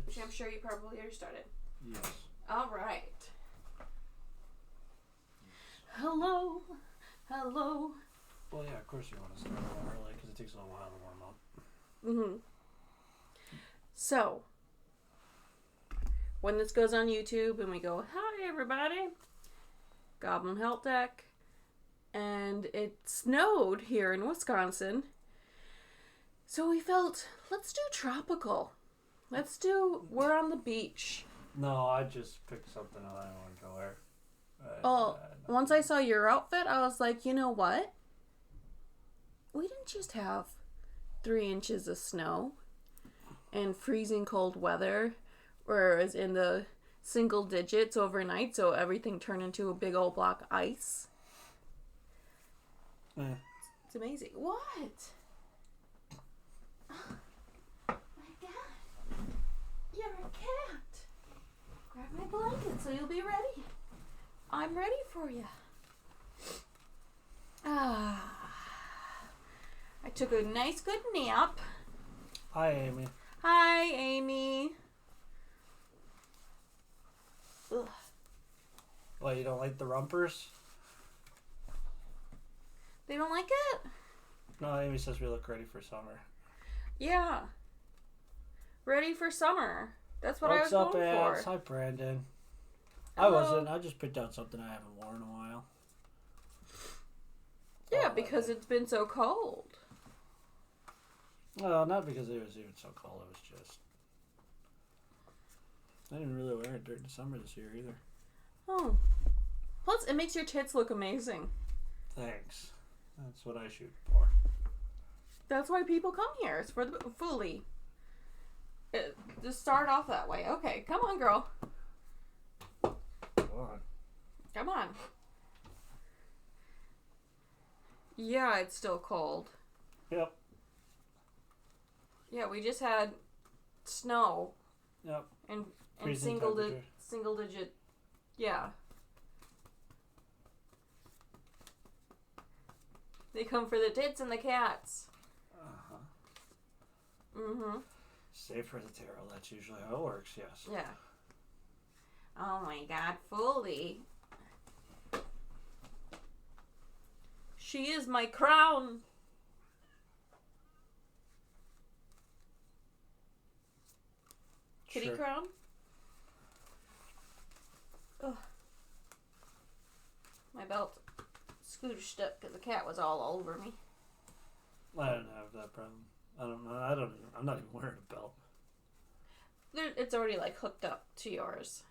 which I'm sure you probably already started. Yes. All right. Hello. Hello. Well, yeah, of course you want to start a little early because it takes a little while to warm up. Mm-hmm. So, when this goes on YouTube and we go, hi everybody, Goblin Help Deck, and it snowed here in Wisconsin, so we felt, let's do tropical. We're on the beach. No, I just picked something I didn't want to go wear. Once I saw your outfit, I was like, you know what? We didn't just have 3 inches of snow and freezing cold weather, whereas in the single digits overnight, so everything turned into a big old block of ice. It's amazing. What? Oh, my God. You're a cat. Grab my blanket so you'll be ready. I'm ready for you. I took a nice good nap. Hi, Amy. Hi, Amy. Ugh. Well, you don't like the rumpers? They don't like it? No, Amy says we look ready for summer. Yeah. Ready for summer. That's what I was What's going up, for. Hi, Brandon. Hello. I wasn't. I just picked out something I haven't worn in a while. Yeah, because it's been so cold. Well, not because it was even so cold. It was just... I didn't really wear it during the summer this year either. Oh. Plus, it makes your tits look amazing. Thanks. That's what I shoot for. That's why people come here. It's for the fully. Just start off that way. Okay, come on, girl. Go on. Come on. Yeah, it's still cold. Yep. Yeah, we just had snow. Yep. And Freezing single digit. Yeah. They come for the tits and the cats. Uh-huh. Mm-hmm. Save for the tarot. That's usually how it works, yes. Yeah. Oh my God, fully. She is my crown. Kitty Sure. crown? Ugh. My belt scooched up because the cat was all over me. I don't have that problem. I don't know. I'm not even wearing a belt. It's already like hooked up to yours.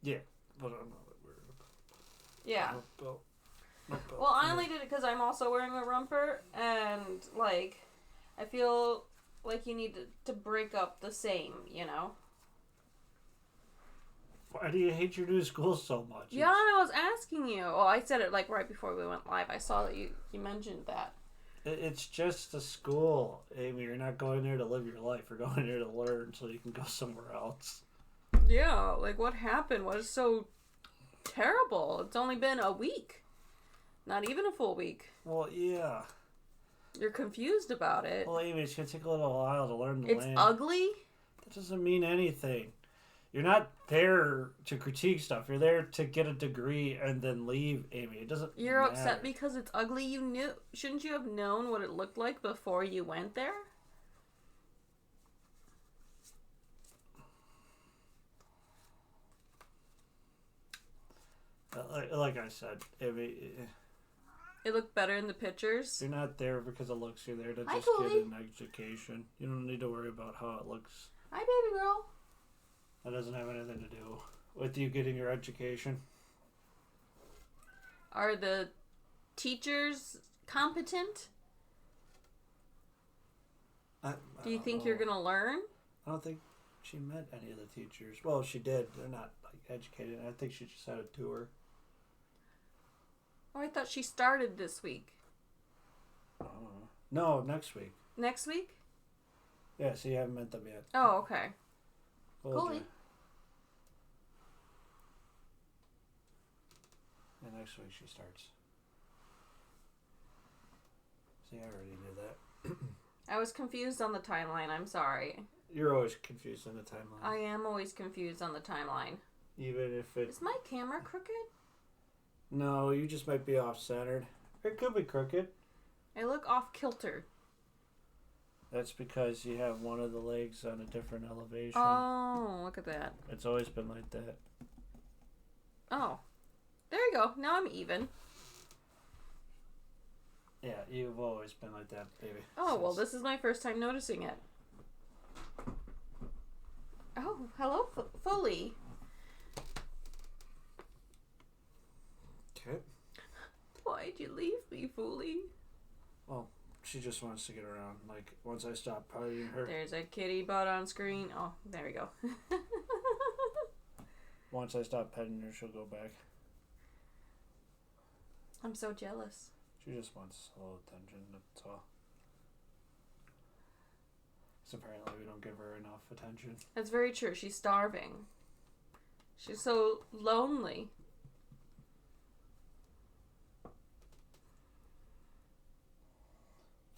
Yeah, but I'm not wearing a belt. Yeah. No belt. No belt. Well, I only did it because I'm also wearing a romper, and like, I feel like you need to break up the same, you know? Why do you hate your new school so much? Yeah, I was asking you. Well, I said it like right before we went live. I saw that you mentioned that. It's just a school, Amy. You're not going there to live your life. You're going there to learn so you can go somewhere else. Yeah, like what happened was so terrible. It's only been a week. Not even a full week. Well, yeah. You're confused about it. Well, Amy, it's going to take a little while to learn the land. It's ugly? That doesn't mean anything. You're not there to critique stuff. You're there to get a degree and then leave, Amy. It doesn't You're matter. upset because it's ugly? You knew. Shouldn't you have known what it looked like before you went there? Like I said, Amy, It looked better in the pictures. you're not there because of looks. You're there to Hi, just Coley. get an education. You don't need to worry about how it looks. Hi, baby girl. That doesn't have anything to do with you getting your education. Are the teachers competent? Do you think you're going to learn? I don't think she met any of the teachers. Well, she did. They're not like educated. I think she just had a tour. Oh, I thought she started this week. No, next week. Next week? Yeah, so you haven't met them yet. Oh, okay. Told Cool. ya. And next week she starts. See, I already knew that. I was confused on the timeline. I'm sorry. You're always confused on the timeline. I am always confused on the timeline. Even if it... Is my camera crooked? No, you just might be off-centered. It could be crooked. I look off kilter. That's because you have one of the legs on a different elevation. Oh, look at that. It's always been like that. Oh. There you go. Now I'm even. Yeah, you've always been like that, baby. Oh, well, this is my first time noticing it. Oh, hello, Foley. Okay. Why'd you leave me, Foley? Well, she just wants to get around. Like, once I stop petting her... There's a kitty butt on screen. Oh, there we go. Once I stop petting her, she'll go back. I'm so jealous. She just wants a little attention, that's all. Because apparently we don't give her enough attention. That's very true. She's starving. She's so lonely.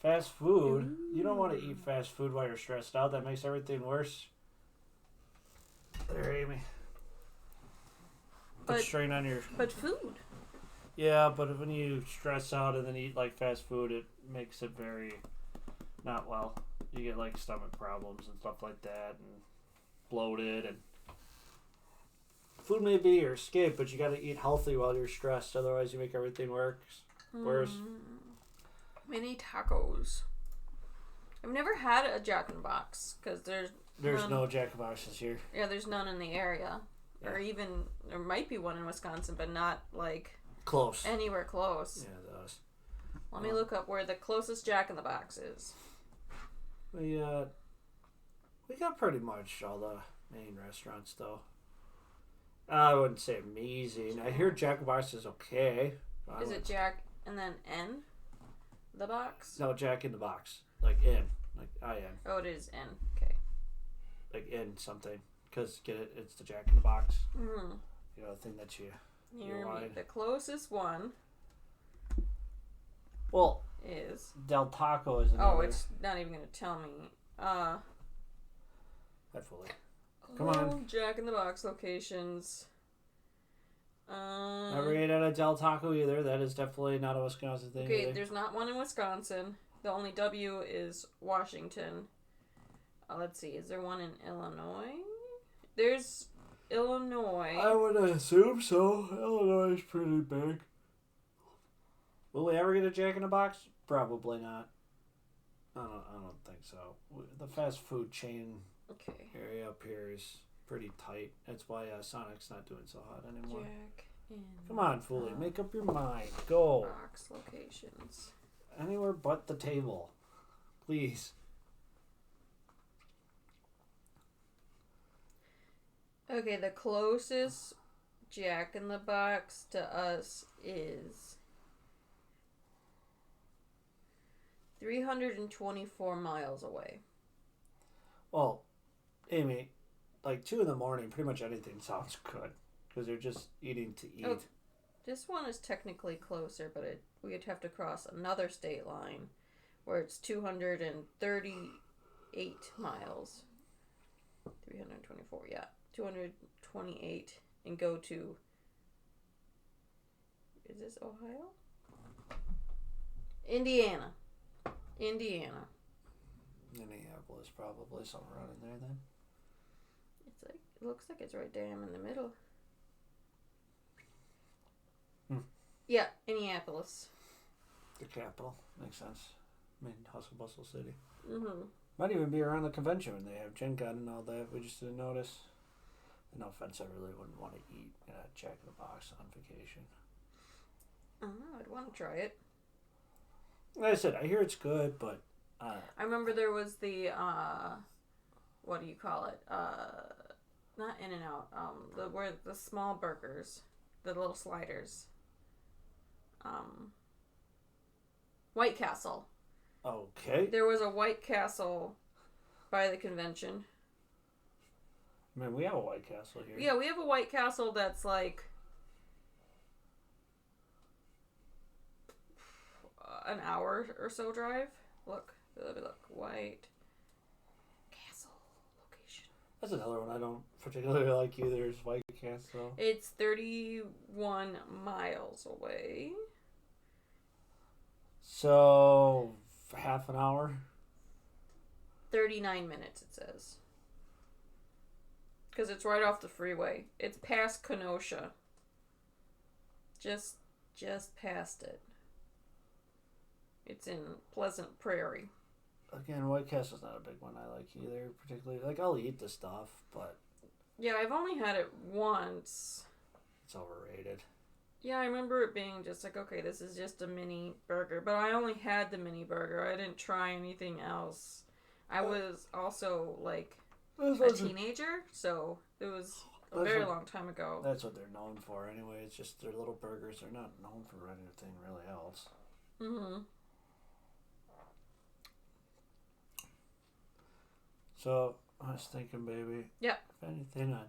Fast food? Ooh. You don't want to eat fast food while you're stressed out. That makes everything worse. There, Amy. Put strain on your... But food. Yeah, but when you stress out and then eat like fast food, it makes it very not well. You get like stomach problems and stuff like that, and bloated. And food may be your escape, but you got to eat healthy while you're stressed. Otherwise, you make everything worse. Mini tacos. I've never had a Jack in the Box because there's no Jack in the Boxes here. Yeah, there's none in the area, or even there might be one in Wisconsin, but not like. Close. Anywhere close. Yeah, it does. Let me look up where the closest Jack in the Box is. We got pretty much all the main restaurants, though. I wouldn't say amazing. I hear Jack in the Box is okay. Is it Jack and then N? The Box? No, Jack in the Box. Like in. Like I-N. Oh, it is N. Okay. Like in something. Because, get it? It's the Jack in the Box. Mm-hmm. You know, the thing that you... The closest one. Well, is Del Taco is another. Oh, it's not even going to tell me. Hopefully. Come on. Jack in the Box locations. Never ate at a Del Taco either. That is definitely not a Wisconsin thing. Okay, there's not one in Wisconsin. The only W is Washington. Let's see. Is there one in Illinois? There's Illinois. I would assume so. Illinois is pretty big. Will we ever get a Jack in the Box? Probably not. I don't think so. The fast food chain area up here is pretty tight. That's why Sonic's not doing so hot anymore. Jack in Come on, Foolie. Make up your mind. Go. Box locations. Anywhere but the table. Please. Okay, the closest Jack in the Box to us is 324 miles away. Well, Amy, like 2 a.m, pretty much anything sounds good because they're just eating to eat. Oh, this one is technically closer, but we'd have to cross another state line where it's 238 miles. 324, yeah. 228 and go to... Is this Ohio? Indiana. Minneapolis, probably somewhere around in there then. It looks like it's right damn in the middle. Yeah, Minneapolis. The capital. Makes sense. Hustle bustle city. Mm-hmm. Might even be around the convention when they have Gen Con and all that. We just didn't notice. No offense, I really wouldn't want to eat Jack in the Box on vacation. I'd want to try it. Like I said, I hear it's good, but... I remember there was the, what do you call it? Not In-N-Out. Where the small burgers. The little sliders. White Castle. Okay. There was a White Castle by the convention. I mean, we have a White Castle here. Yeah, we have a White Castle that's like an hour or so drive. Look, White Castle. That's another one I don't particularly like either. Is White Castle. It's 31 miles away. So half an hour. 39 minutes, it says. Because it's right off the freeway. It's past Kenosha. Just past it. It's in Pleasant Prairie. Again, White Castle's not a big one I like either, particularly. Like, I'll eat the stuff, but... Yeah, I've only had it once. It's overrated. Yeah, I remember it being just like, okay, this is just a mini burger. But I only had the mini burger. I didn't try anything else. I was also, like, a teenager, so it was a very long time ago. That's what they're known for anyway. It's just their little burgers. They're not known for anything really else. Mm-hmm. So, I was thinking, baby. Yeah. If anything on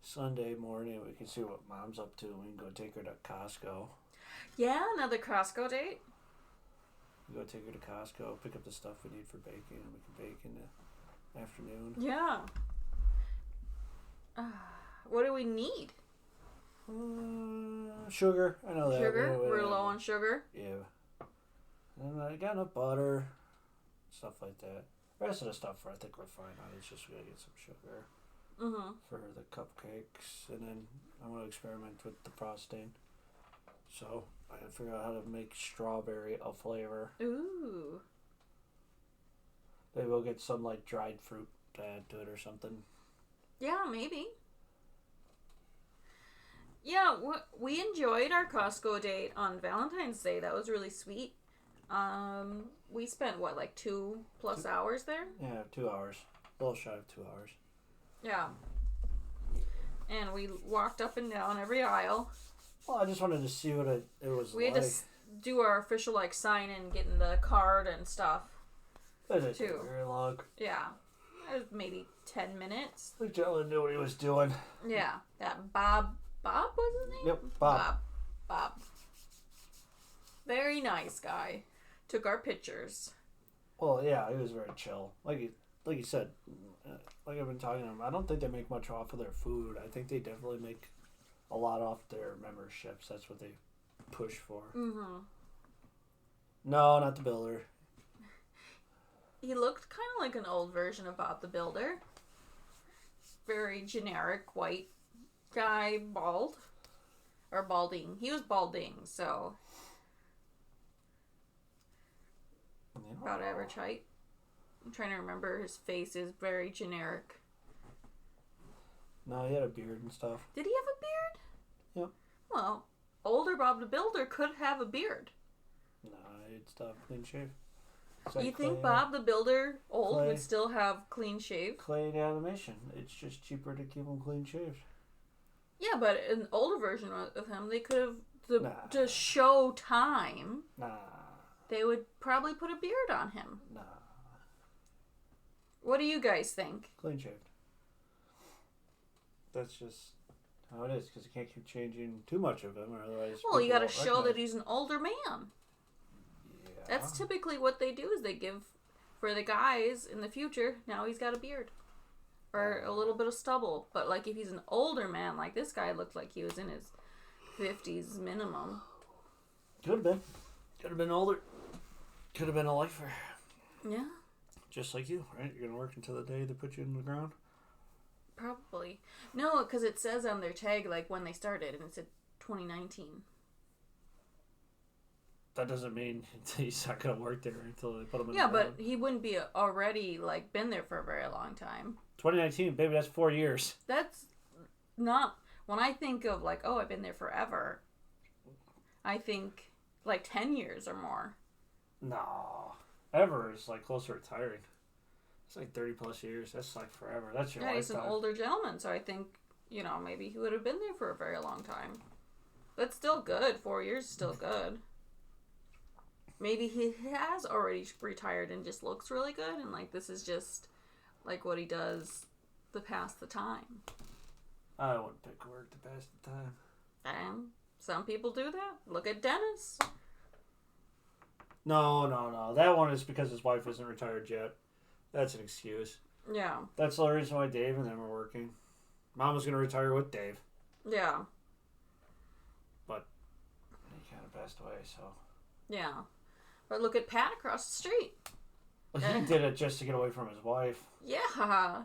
Sunday morning, we can see what Mom's up to. We can go take her to Costco. Yeah, another Costco date. We go take her to Costco, pick up the stuff we need for baking, and we can bake in the afternoon. Yeah. What do we need? Sugar. I know that. Sugar? We're low on sugar? Yeah. And I got enough butter, stuff like that. The rest of the stuff, I think we're fine on. It's just we gotta get some sugar for the cupcakes, and then I want to experiment with the frosting. So I gotta figure out how to make strawberry a flavor. Ooh. Maybe we'll get some like dried fruit to add to it or something. Yeah, maybe. Yeah, we enjoyed our Costco date on Valentine's Day. That was really sweet. We spent, what, like 2+ hours there? Yeah, 2 hours. A little shy of 2 hours. Yeah. And we walked up and down every aisle. Well, I just wanted to see what it was We like. had to do our official, like, sign-in, getting the card and stuff. That didn't take very long. Yeah. It was maybe 10 minutes. The gentleman knew what he was doing. Yeah. That Bob was his name? Yep, Bob. Very nice guy. Took our pictures. Well, yeah, he was very chill. Like you said, like I've been talking to him, I don't think they make much off of their food. I think they definitely make a lot off their memberships. That's what they push for. Mm-hmm. No, not the builder. He looked kind of like an old version of Bob the Builder. Very generic white guy, bald. Or balding. He was balding, so... About average height. I'm trying to remember. His face is very generic. No, he had a beard and stuff. Did he have a beard? Yep. Well, older Bob the Builder could have a beard. No, he'd stop clean shave. You think Bob the Builder old would still have clean shave? Clay and animation. It's just cheaper to keep him clean shaved. Yeah, but an older version of him, they could have to show time. Nah. They would probably put a beard on him. Nah. What do you guys think? Clean shaved. That's just how it is, because you can't keep changing too much of him, or otherwise. Well, you got to show that he's an older man. Yeah. That's typically what they do. Is they give for the guys in the future. Now he's got a beard, or a little bit of stubble. But like if he's an older man, like this guy looked like he was in his 50s minimum. Could have been. Could have been older. Could have been a lifer. Yeah. Just like you, right? You're gonna work until the day they put you in the ground. Probably. No, because it says on their tag like when they started, and it said 2019. That doesn't mean he's not gonna work there until they put him in the ground. Yeah, but he wouldn't be already like been there for a very long time. 2019, baby, that's 4 years. That's not when I think of like, oh, I've been there forever. I think like 10 years or more. No, ever is like close to retiring. It's like 30+ years. That's like forever. That's your lifetime. He's an older gentleman, so I think maybe he would have been there for a very long time. But still good. 4 years is still good. Maybe he has already retired and just looks really good, and like this is just like what he does to pass the time. I wouldn't pick work to pass the time. And some people do that. Look at Dennis. No. That one is because his wife isn't retired yet. That's an excuse. Yeah. That's the reason why Dave and them are working. Mom was going to retire with Dave. Yeah. But he kind of passed away, so. Yeah. But look at Pat across the street. He did it just to get away from his wife. Yeah. I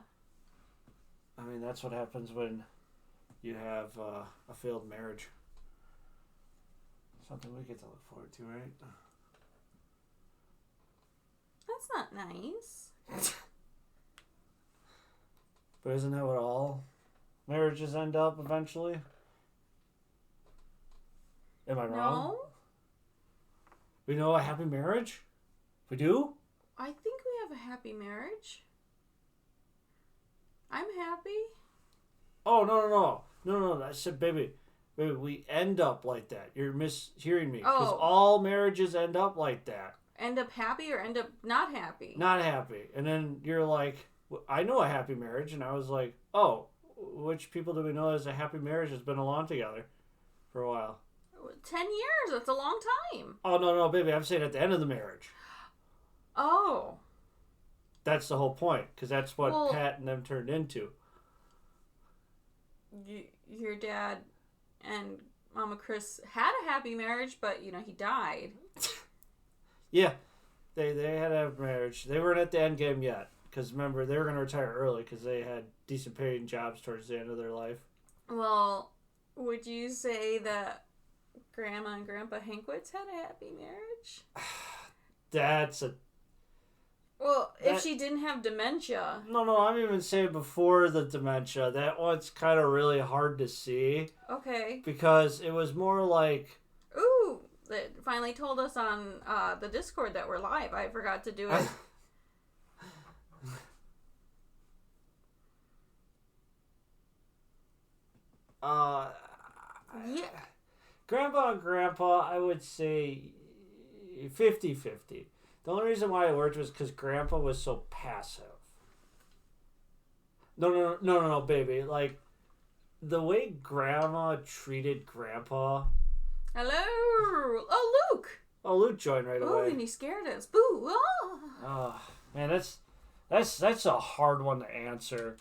mean, that's what happens when you have a failed marriage. Something we get to look forward to, right? That's not nice. But isn't that what all marriages end up eventually? Am I wrong? No. We know a happy marriage? We do? I think we have a happy marriage. I'm happy. Oh, no. I said, baby, we end up like that. You're mishearing me. Because all marriages end up like that. End up happy or end up not happy? Not happy. And then you're like, I know a happy marriage. And I was like, oh, which people do we know as a happy marriage that's been along together for a while? 10 years. That's a long time. Oh, no, baby. I'm saying at the end of the marriage. Oh. That's the whole point. Because that's what Pat and them turned into. Your dad and Mama Chris had a happy marriage, but, he died. Yeah. They had a marriage. They weren't at the end game yet. Because remember, they were going to retire early because they had decent paying jobs towards the end of their life. Well, would you say that Grandma and Grandpa Hankwitz had a happy marriage? That's a... Well, if she didn't have dementia... No, I'm even saying before the dementia. That one's kind of really hard to see. Okay. Because it was more like... Ooh! It finally told us on the Discord that we're live. I forgot to do it. Yeah. Grandpa and Grandpa, I would say 50-50. The only reason why it worked was because Grandpa was so passive. No, baby. Like, the way Grandma treated Grandpa... Hello! Oh, Luke! Oh, Luke joined right away. Oh, and he scared us. Boo! Oh. Oh, man, that's a hard one to answer.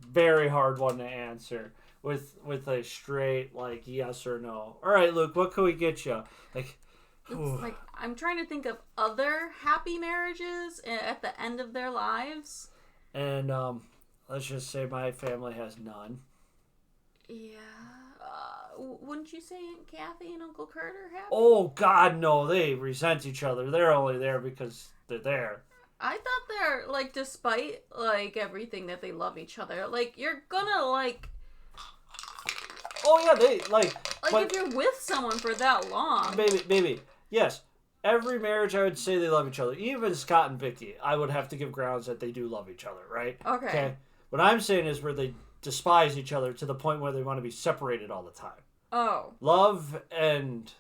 Very hard one to answer. With a straight, like, yes or no. All right, Luke, what can we get you? Like... It's like, I'm trying to think of other happy marriages at the end of their lives. And let's just say my family has none. Yeah. Wouldn't you say Aunt Kathy and Uncle Kurt are happy? Oh, God, no. They resent each other. They're only there because they're there. I thought they're, like, despite, like, everything that they love each other. Like, you're gonna, like... Oh, yeah, they, like... Like, if you're with someone for that long... Baby, yes. Every marriage, I would say they love each other. Even Scott and Vicky, I would have to give grounds that they do love each other, right? Okay. What I'm saying is where they despise each other to the point where they want to be separated all the time. Oh. Love and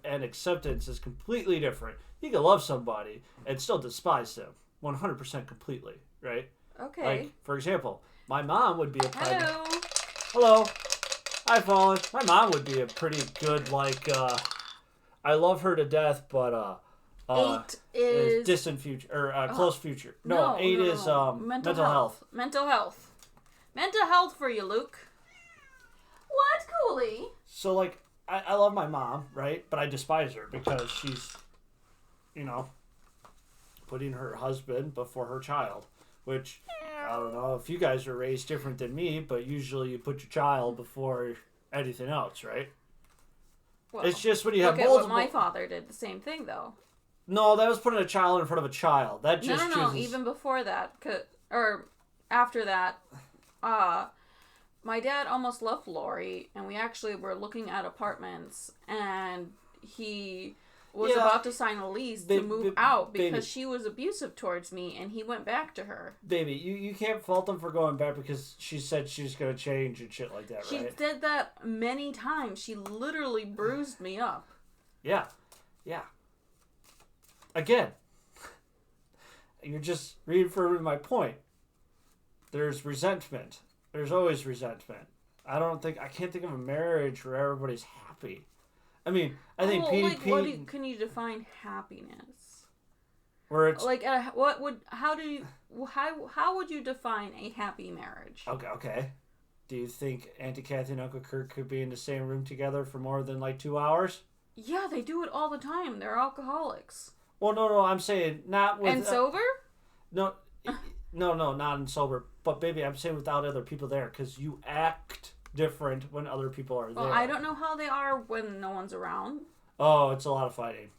acceptance is completely different. You can love somebody and still despise them 100% completely, right? Okay. Like, for example, my mom would be a Hello. Hi, Fallen. My mom would be a pretty good, like, I love her to death, but, 8 is... distant future, or, close future. No, 8 is, mental health. Mental health. Mental health for you, Luke. What, Cooley? So, like, I love my mom, right? But I despise her because she's, putting her husband before her child. Which, I don't know if you guys are raised different than me, but usually you put your child before anything else, right? Well, it's just when you have multiple... Look at what my father did. The same thing, though. No, that was putting a child in front of a child. That just No, even before that. Or after that, my dad almost left Lori, and we actually were looking at apartments, and he was about to sign a lease to move out because she was abusive towards me, and he went back to her. Baby, you can't fault him for going back because she said she's going to change and shit like that, right? She did that many times. She literally bruised me up. Yeah. Again, you're just reaffirming my point. There's resentment. There's always resentment. I can't think of a marriage where everybody's happy. I mean, I think Pete... Can you define happiness? Where it's like how would you define a happy marriage? okay. Do you think Auntie Kathy and Uncle Kurt could be in the same room together for more than like 2 hours? Yeah, they do it all the time. They're alcoholics. Well, no, I'm saying not with... And sober? No, not in sober. But, baby, I'm saying without other people there, because you act different when other people are there. Well, I don't know how they are when no one's around. Oh, it's a lot of fighting.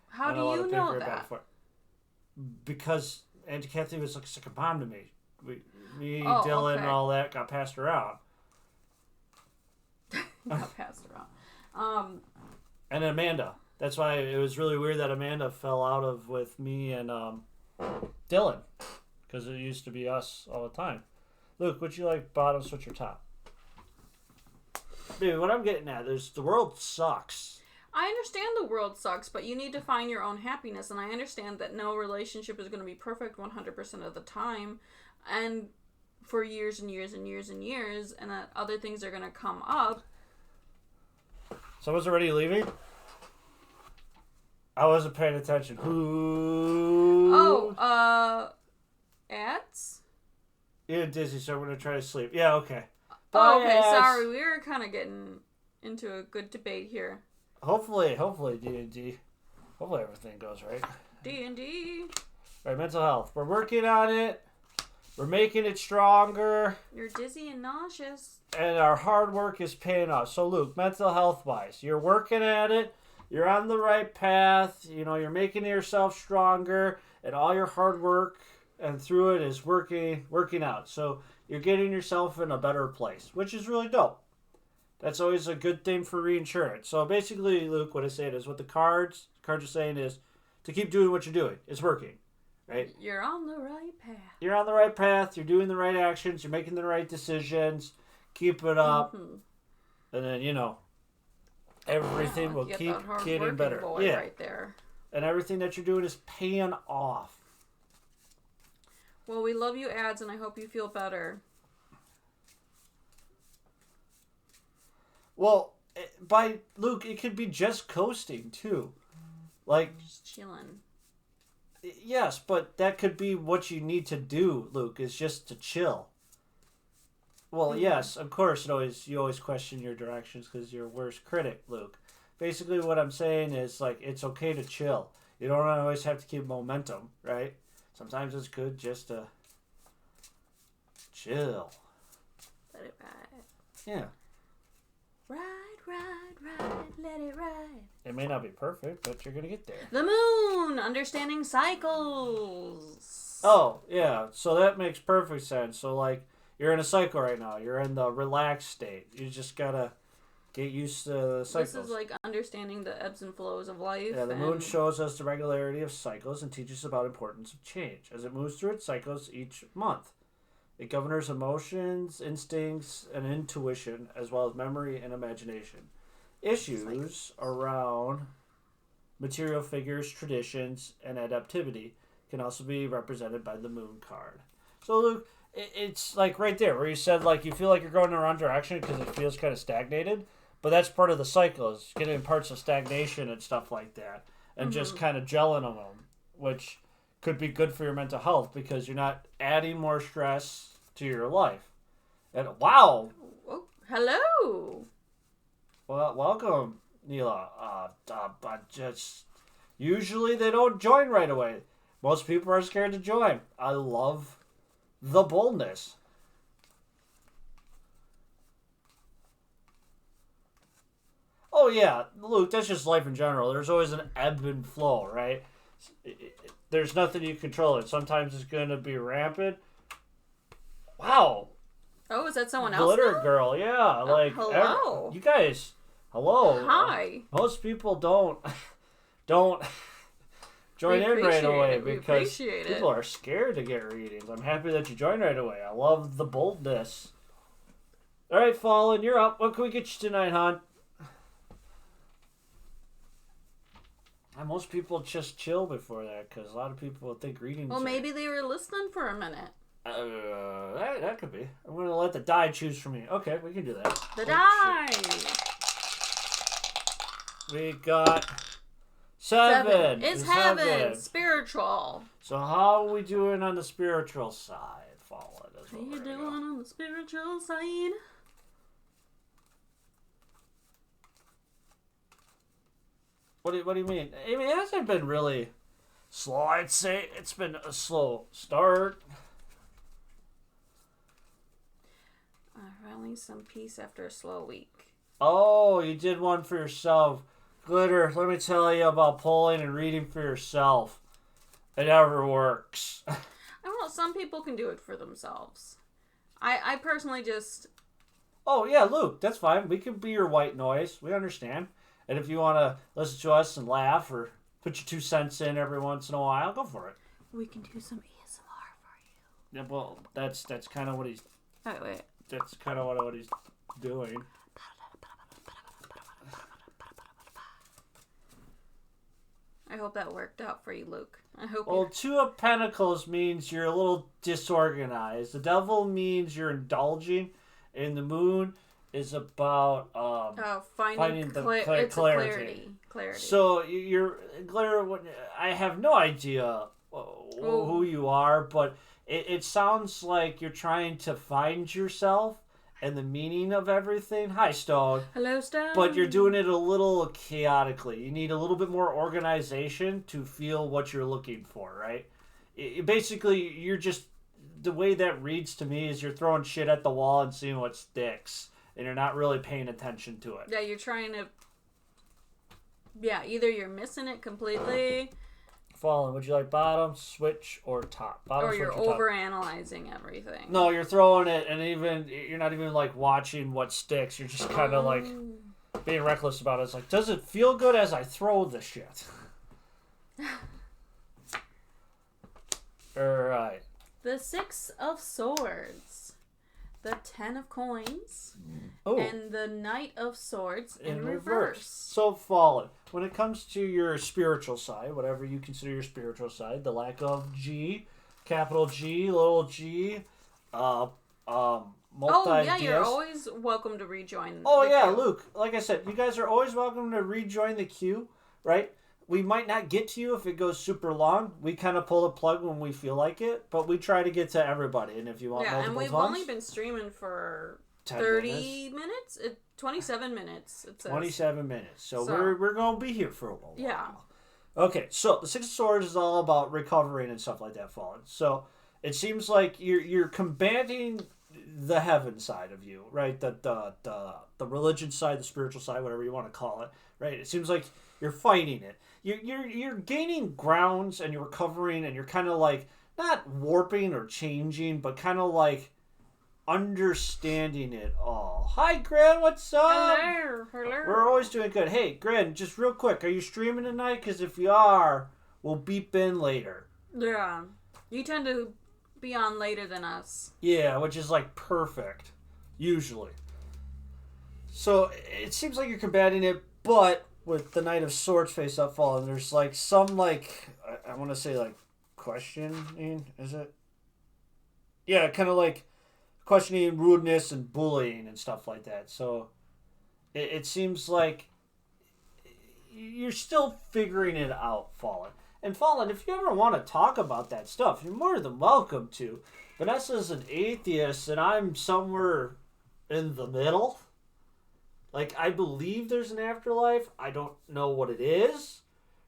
How do you know that? Because Auntie Kathy was like a second mom to me. Dylan, okay. and all that got passed around. Got passed around. And Amanda. That's why it was really weird that Amanda fell out of with me and Dylan. Because it used to be us all the time. Luke, would you like bottom, switch, or top? Baby, what I'm getting at is the world sucks. I understand the world sucks, but you need to find your own happiness. And I understand that no relationship is going to be perfect 100% of the time. And for years and years and years and years. And that other things are going to come up. Someone's already leaving? I wasn't paying attention. Who? Oh, ads? Yeah, Disney, so I'm going to try to sleep. Yeah, okay. Oh, okay, ads. sorry. We were kind of getting into a good debate here. Hopefully, D&D. Hopefully everything goes right. D&D. All right, mental health. We're working on it. We're making it stronger. You're dizzy and nauseous. And our hard work is paying off. So, Luke, mental health-wise, you're working at it. You're on the right path. You know, you're making yourself stronger. And all your hard work and through it is working out. So, you're getting yourself in a better place, which is really dope. That's always a good thing for reinsurance. So, basically, Luke, what I say is what the cards are saying is to keep doing what you're doing. It's working. Right? You're on the right path. You're on the right path. You're doing the right actions. You're making the right decisions. Keep it up. Mm-hmm. And then, you know, everything will keep getting better. Yeah. Right there. And everything that you're doing is paying off. Well, we love you, ads, and I hope you feel better. Well, Luke, it could be just coasting, too. Like, just chilling. Yes, but that could be what you need to do, Luke, is just to chill. Well, yes, of course, you always question your directions because you're worst critic, Luke. Basically, what I'm saying is, like, it's okay to chill. You don't always have to keep momentum, right? Sometimes it's good just to chill. Let it ride. Yeah. Ride, let it ride. It may not be perfect, but you're going to get there. The moon, understanding cycles. Oh, yeah, so that makes perfect sense. So, like, you're in a cycle right now. You're in the relaxed state. You just got to get used to the cycles. This is like understanding the ebbs and flows of life. Yeah, the moon shows us the regularity of cycles and teaches about importance of change as it moves through its cycles each month. It governs emotions, instincts, and intuition, as well as memory and imagination. Issues around material figures, traditions, and adaptivity can also be represented by the moon card. So, Luke, it's like right there where you said like you feel like you're going in the wrong direction because it feels kind of stagnated. But that's part of the cycle, is getting in parts of stagnation and stuff like that. And just kind of gelling on them, which could be good for your mental health because you're not adding more stress to your life. And wow! Oh, hello! Well, welcome, Neela. Usually they don't join right away. Most people are scared to join. I love the boldness. Oh, yeah, Luke, that's just life in general. There's always an ebb and flow, right? There's nothing you control it. Sometimes it's going to be rampant. Wow. Oh, is that someone else? Glitter now? Girl, yeah. Like, hello. You guys, hello. Hi. Most people don't join in right away because people are scared to get readings. I'm happy that you joined right away. I love the boldness. All right, Fallen, you're up. What can we get you tonight, hon? Most people just chill before that because a lot of people think readings. Well, maybe they were listening for a minute. That could be. I'm going to let the die choose for me. Okay, we can do that. The die! Shit. We got Seven. It's is heaven. Spiritual. So how are we doing on the spiritual side? Fallen. How you doing on the spiritual side? What do you mean? I mean, it hasn't been really slow. I'd say it's been a slow start. Finally, some peace after a slow week. Oh, you did one for yourself. Glitter, let me tell you about pulling and reading for yourself. It never works. I don't know. Some people can do it for themselves. I personally just... Oh, yeah, Luke, that's fine. We can be your white noise. We understand. And if you want to listen to us and laugh or put your 2 cents in every once in a while, go for it. We can do some ASMR for you. Yeah, well, that's kind of what he's... Wait. That's kind of what he's doing. I hope that worked out for you, Luke. I hope. Well, 2 of Pentacles means you're a little disorganized. The Devil means you're indulging, and the Moon is about finding the clarity. So you're Claire. I have no idea who you are, but it sounds like you're trying to find yourself and the meaning of everything. Hi, Stone. Hello, Stone. But you're doing it a little chaotically. You need a little bit more organization to feel what you're looking for, right? Basically, you're just... The way that reads to me is you're throwing shit at the wall and seeing what sticks. And you're not really paying attention to it. Yeah, you're trying to... Yeah, either you're missing it completely... Fallen, would you like bottom, switch, or top? Bottom, or you're switch, or over-analyzing everything. No, you're throwing it, and you're not even, like, watching what sticks. You're just kind of, like, being reckless about it. It's like, does it feel good as I throw the shit? Alright. The 6 of Swords. The 10 of Coins. Ooh. And the Knight of Swords in reverse. So, Fallen, when it comes to your spiritual side, whatever you consider your spiritual side, the lack of G, capital G, little g, multi-DS. You're always welcome to rejoin queue. Luke, like I said, you guys are always welcome to rejoin the queue, right? We might not get to you if it goes super long. We kind of pull the plug when we feel like it, but we try to get to everybody. And if you want multiple and we've only been streaming for 30 minutes? 27 minutes, it says. 27 minutes. So we're going to be here for a while. Yeah. Okay, so the 6 of Swords is all about recovering and stuff like that, Fallen. So it seems like you're combating the heaven side of you, right? The religion side, the spiritual side, whatever you want to call it, right? It seems like you're fighting it. You're gaining grounds and you're recovering and you're kind of like not warping or changing, but kind of like understanding it all. Hi, Gran, what's up? Hello. We're always doing good. Hey, Gran, just real quick, are you streaming tonight? Because if you are, we'll beep in later. Yeah. You tend to be on later than us. Yeah, which is like perfect, usually. So it seems like you're combating it, but with the Knight of Swords face up fallen, there's like some like, I want to say like questioning, is it? Yeah, kind of like questioning rudeness and bullying and stuff like that. So it seems like you're still figuring it out, Fallen. And Fallen, if you ever want to talk about that stuff, you're more than welcome to. Vanessa's an atheist, and I'm somewhere in the middle. Like, I believe there's an afterlife. I don't know what it is,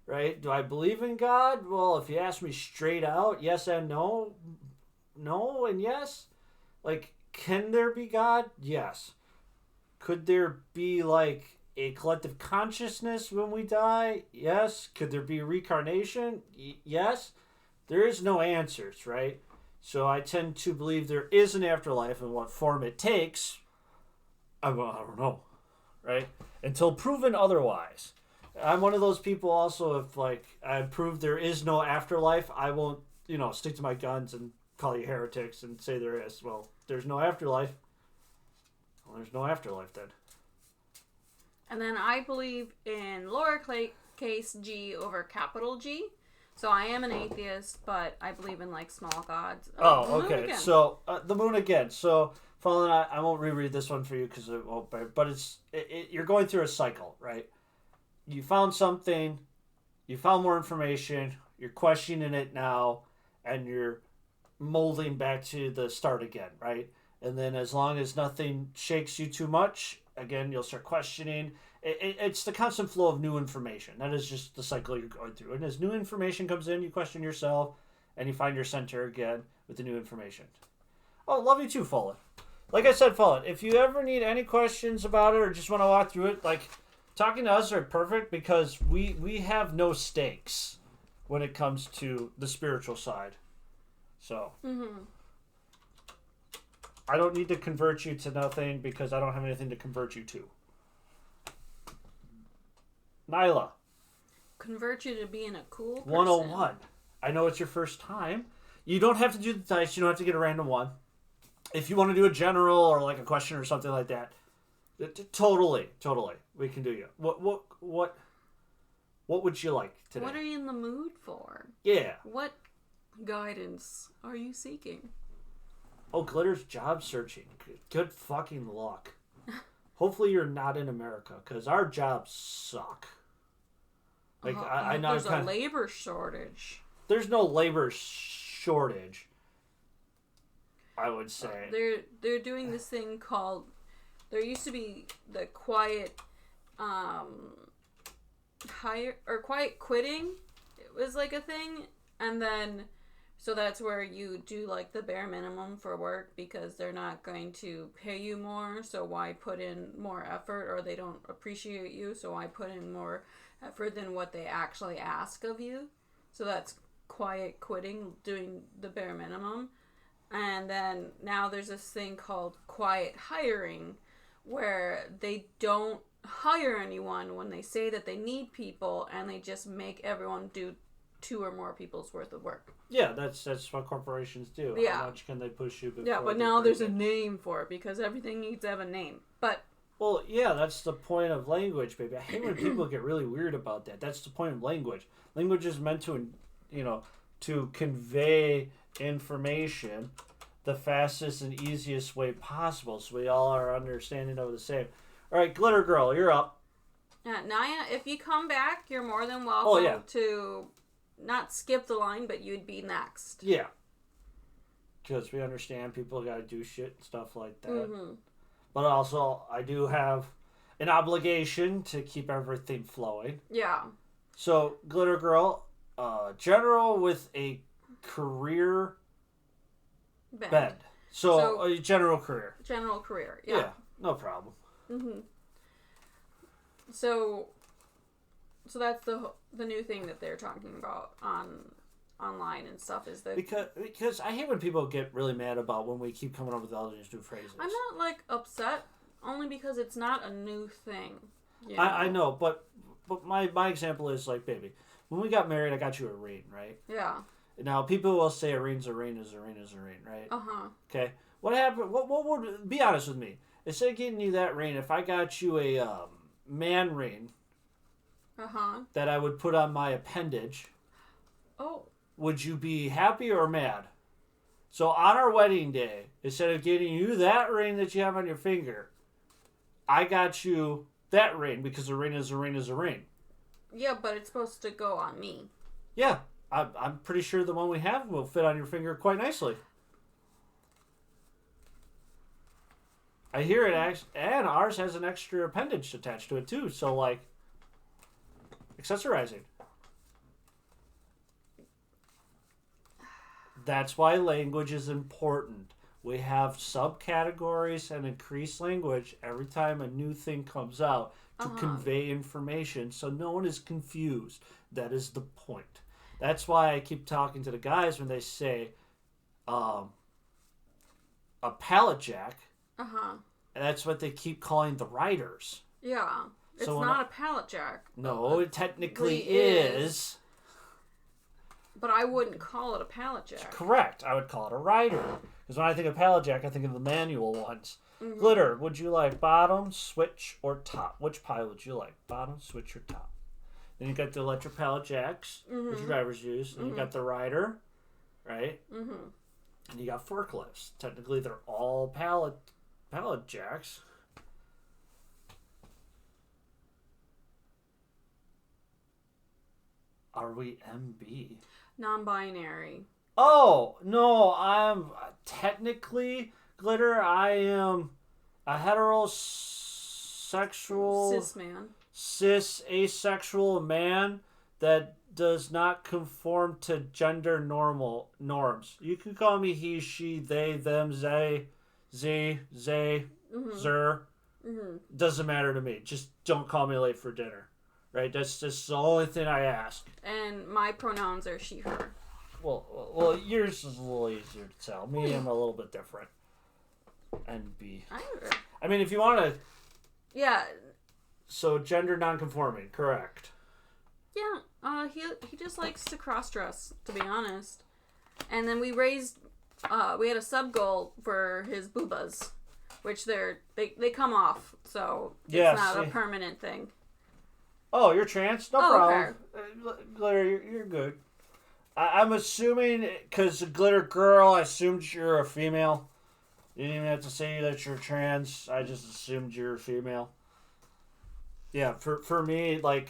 right? Do I believe in God? Well, if you ask me straight out, yes and no. No and yes. Like, can there be God? Yes. Could there be, like, a collective consciousness when we die? Yes. Could there be reincarnation? Yes. There is no answers, right? So I tend to believe there is an afterlife, and what form it takes, I don't know, right? Until proven otherwise. I'm one of those people also, if, like, I prove there is no afterlife, I won't, stick to my guns and call you heretics and say there is. Well, there's no afterlife. Well, there's no afterlife then. And then I believe in lowercase g over capital G. So I am an atheist, but I believe in like small gods. Oh, okay. So the moon again. So Fallen, I won't reread this one for you because it won't. But you're going through a cycle, right? You found something, you found more information, you're questioning it now, and you're molding back to the start again, right? And then as long as nothing shakes you too much, again, you'll start questioning. It's the constant flow of new information. That is just the cycle you're going through. And as new information comes in, you question yourself, and you find your center again with the new information. Oh, love you too, Fallen. Like I said, Fallen, if you ever need any questions about it or just want to walk through it, like, talking to us are perfect because we have no stakes when it comes to the spiritual side. So, I don't need to convert you to nothing because I don't have anything to convert you to. Nyla. Convert you to being a cool person. 101. I know it's your first time. You don't have to do the dice. You don't have to get a random one. If you want to do a general or like a question or something like that, totally, we can do you. What would you like today? What are you in the mood for? Yeah. What guidance are you seeking? Oh, Glitter's job searching. Good fucking luck. Hopefully you're not in America, because our jobs suck. Like, I know there's a labor shortage. There's no labor shortage, I would say. They're doing this thing called... There used to be the quiet quiet quitting. It was like a thing. And then... So that's where you do like the bare minimum for work because they're not going to pay you more. So why put in more effort, or they don't appreciate you. So why put in more effort than what they actually ask of you. So that's quiet quitting, doing the bare minimum. And then now there's this thing called quiet hiring where they don't hire anyone when they say that they need people, and they just make everyone do 2 or more people's worth of work. Yeah, that's what corporations do. Yeah. How much can they push you before? Yeah, but now there's a name for it because everything needs to have a name. But well, yeah, that's the point of language, baby. I hate when people get really weird about that. That's the point of language. Language is meant to, to convey information the fastest and easiest way possible, so we all are understanding of the same. All right, Glitter Girl, you're up. Naya, if you come back, you're more than welcome to not skip the line, but you'd be next. Yeah. Because we understand people got to do shit and stuff like that. Mm-hmm. But also, I do have an obligation to keep everything flowing. Yeah. So, Glitter Girl, general with a career bend. So a general career. General career, yeah. Yeah, no problem. Mm-hmm. So that's the new thing that they're talking about online and stuff is that because I hate when people get really mad about when we keep coming up with all these new phrases. I'm not like upset, only because it's not a new thing. I know, but my example is like, baby, when we got married, I got you a ring, right? Yeah. Now people will say a ring's a ring is a ring is a ring, right? Okay. What happened? What would be honest with me? Instead of getting you that ring, if I got you a man ring. That I would put on my appendage. Oh. Would you be happy or mad? So on our wedding day, instead of getting you that ring that you have on your finger, I got you that ring because a ring is a ring is a ring. Yeah, but it's supposed to go on me. Yeah, I'm pretty sure the one we have will fit on your finger quite nicely. I hear it, and ours has an extra appendage attached to it too, so like, accessorizing. That's why language is important. We have subcategories and increased language every time a new thing comes out to convey information so no one is confused. That is the point. That's why I keep talking to the guys when they say a pallet jack. And that's what they keep calling the riders. Yeah. It's so not a pallet jack. No, it technically is. But I wouldn't call it a pallet jack. Correct. I would call it a rider. Because when I think of pallet jack, I think of the manual ones. Mm-hmm. Glitter, would you like bottom, switch, or top? Which pile would you like? Bottom, switch, or top? Then you got the electric pallet jacks, which drivers use. And you got the rider, right? Mm-hmm. And you got forklifts. Technically, they're all pallet jacks. Are we MB? Non-binary. Oh, no, I'm technically, Glitter, I am a heterosexual, cis asexual man that does not conform to gender norms. You can call me he, she, they, them, they, z, zay, zer. Doesn't matter to me. Just don't call me late for dinner. Right? That's just the only thing I ask. And my pronouns are she, her. Well, yours is a little easier to tell. Me, I'm a little bit different. NB. I mean, if you want to... Yeah. So, gender non-conforming, correct. Yeah, he just likes to cross-dress, to be honest. And then we raised... we had a sub-goal for his boobas, which they come off, so it's not a permanent thing. Oh, you're trans? No problem. Okay. Glitter, you're good. I'm assuming, because Glitter Girl, I assumed you're a female. You didn't even have to say that you're trans. I just assumed you're a female. Yeah, for me, like,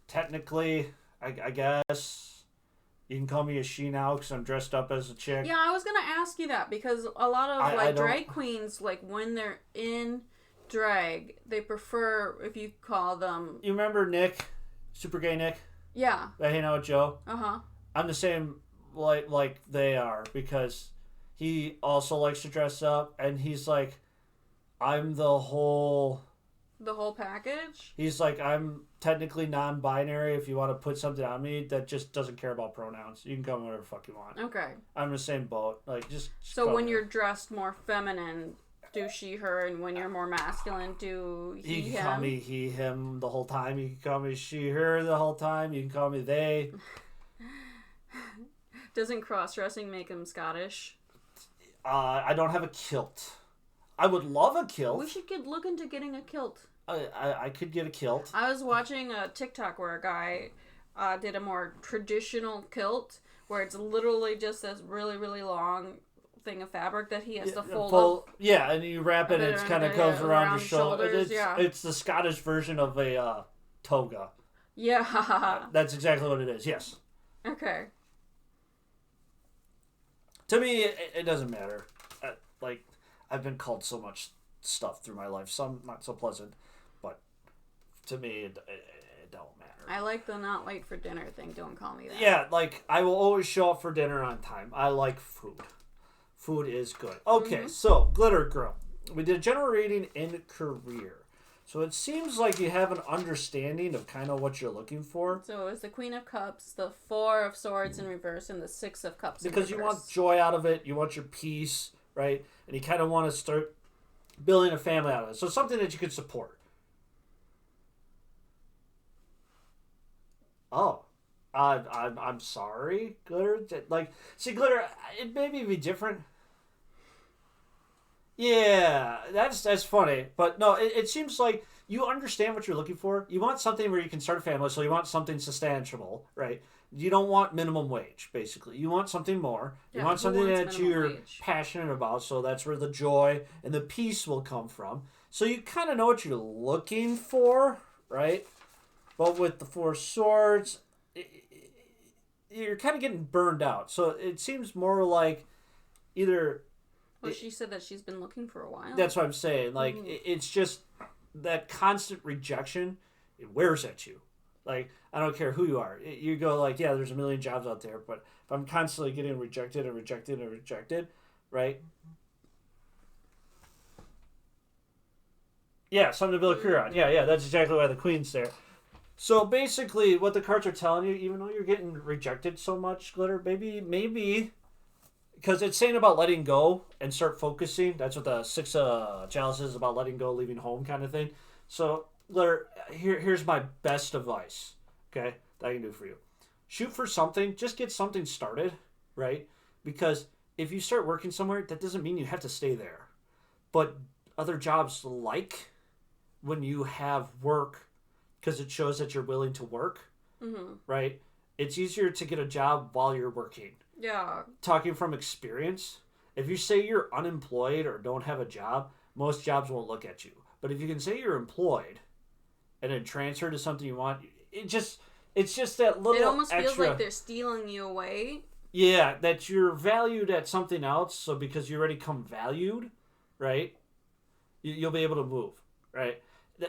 technically, I guess you can call me a she now because I'm dressed up as a chick. Yeah, I was going to ask you that because a lot of, drag queens, like, when they're in drag, they prefer if you call them... You remember Nick? Super Gay Nick? Yeah. I hang out with Joe? Uh-huh. I'm the same like they are because he also likes to dress up and he's like, I'm the whole... The whole package? He's like, I'm technically non-binary if you want to put something on me that just doesn't care about pronouns. You can call me whatever the fuck you want. Okay. I'm the same boat. Like, just so when you're dressed more feminine... Do she, her, and when you're more masculine, do he, him? You can call me he, him the whole time. You can call me she, her the whole time. You can call me they. Doesn't cross-dressing make him Scottish? I don't have a kilt. I would love a kilt. We should look into getting a kilt. I could get a kilt. I was watching a TikTok where a guy did a more traditional kilt where it's literally just this really, really long... thing of fabric that he has to fold up. Yeah, and you wrap it and it kind of goes around your shoulders. Yeah. It's the Scottish version of a toga. Yeah. That's exactly what it is, yes. Okay. To me, it doesn't matter. I've been called so much stuff through my life. Some not so pleasant, but to me, it don't matter. I like the not late for dinner thing. Don't call me that. Yeah, I will always show up for dinner on time. I like food. Food is good. Okay, so Glitter Girl. We did a general rating in career. So it seems like you have an understanding of kind of what you're looking for. So it's the Queen of Cups, the Four of Swords in reverse, and the Six of Cups in reverse. Because you want joy out of it, you want your peace, right? And you kind of want to start building a family out of it. So something that you could support. Oh. I'm sorry, Glitter. See, Glitter, it maybe be different. Yeah, that's funny. But no, it seems like you understand what you're looking for. You want something where you can start a family, so you want something substantial, right? You don't want minimum wage, basically. You want something more. You want something that you're passionate about, so that's where the joy and the peace will come from. So you kind of know what you're looking for, right? But with the Four Swords, you're kind of getting burned out. So it seems more like either... Well, she said that she's been looking for a while. That's what I'm saying. It's just that constant rejection, it wears at you. I don't care who you are. You go yeah, there's a million jobs out there, but if I'm constantly getting rejected and rejected and rejected, right? Yeah, something to build a career on. Yeah, that's exactly why the Queen's there. So basically, what the cards are telling you, even though you're getting rejected so much, Glitter, maybe... Because it's saying about letting go and start focusing. That's what the Six of Chalices is about, letting go, leaving home kind of thing. So, Glitter, here's my best advice, okay, that I can do for you. Shoot for something. Just get something started, right? Because if you start working somewhere, that doesn't mean you have to stay there. But other jobs like when you have work, because it shows that you're willing to work, right? It's easier to get a job while you're working. Yeah. Talking from experience, if you say you're unemployed or don't have a job, most jobs won't look at you. But if you can say you're employed and then transfer to something you want, It's just that little It almost extra, feels like they're stealing you away. Yeah, that you're valued at something else, so because you already come valued, right? You'll be able to move, right?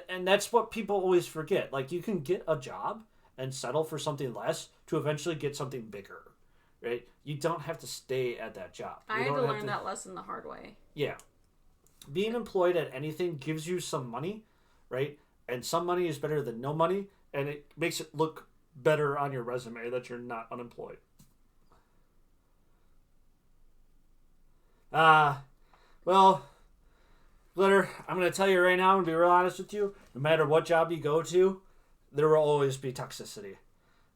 And that's what people always forget. Like, you can get a job and settle for something less to eventually get something bigger, right? You don't have to stay at that job. I had to learn that lesson the hard way. Yeah. Being employed at anything gives you some money, right? And some money is better than no money, and it makes it look better on your resume that you're not unemployed. Well, Glitter, I'm going to tell you right now, I'm going to be real honest with you. No matter what job you go to, there will always be toxicity.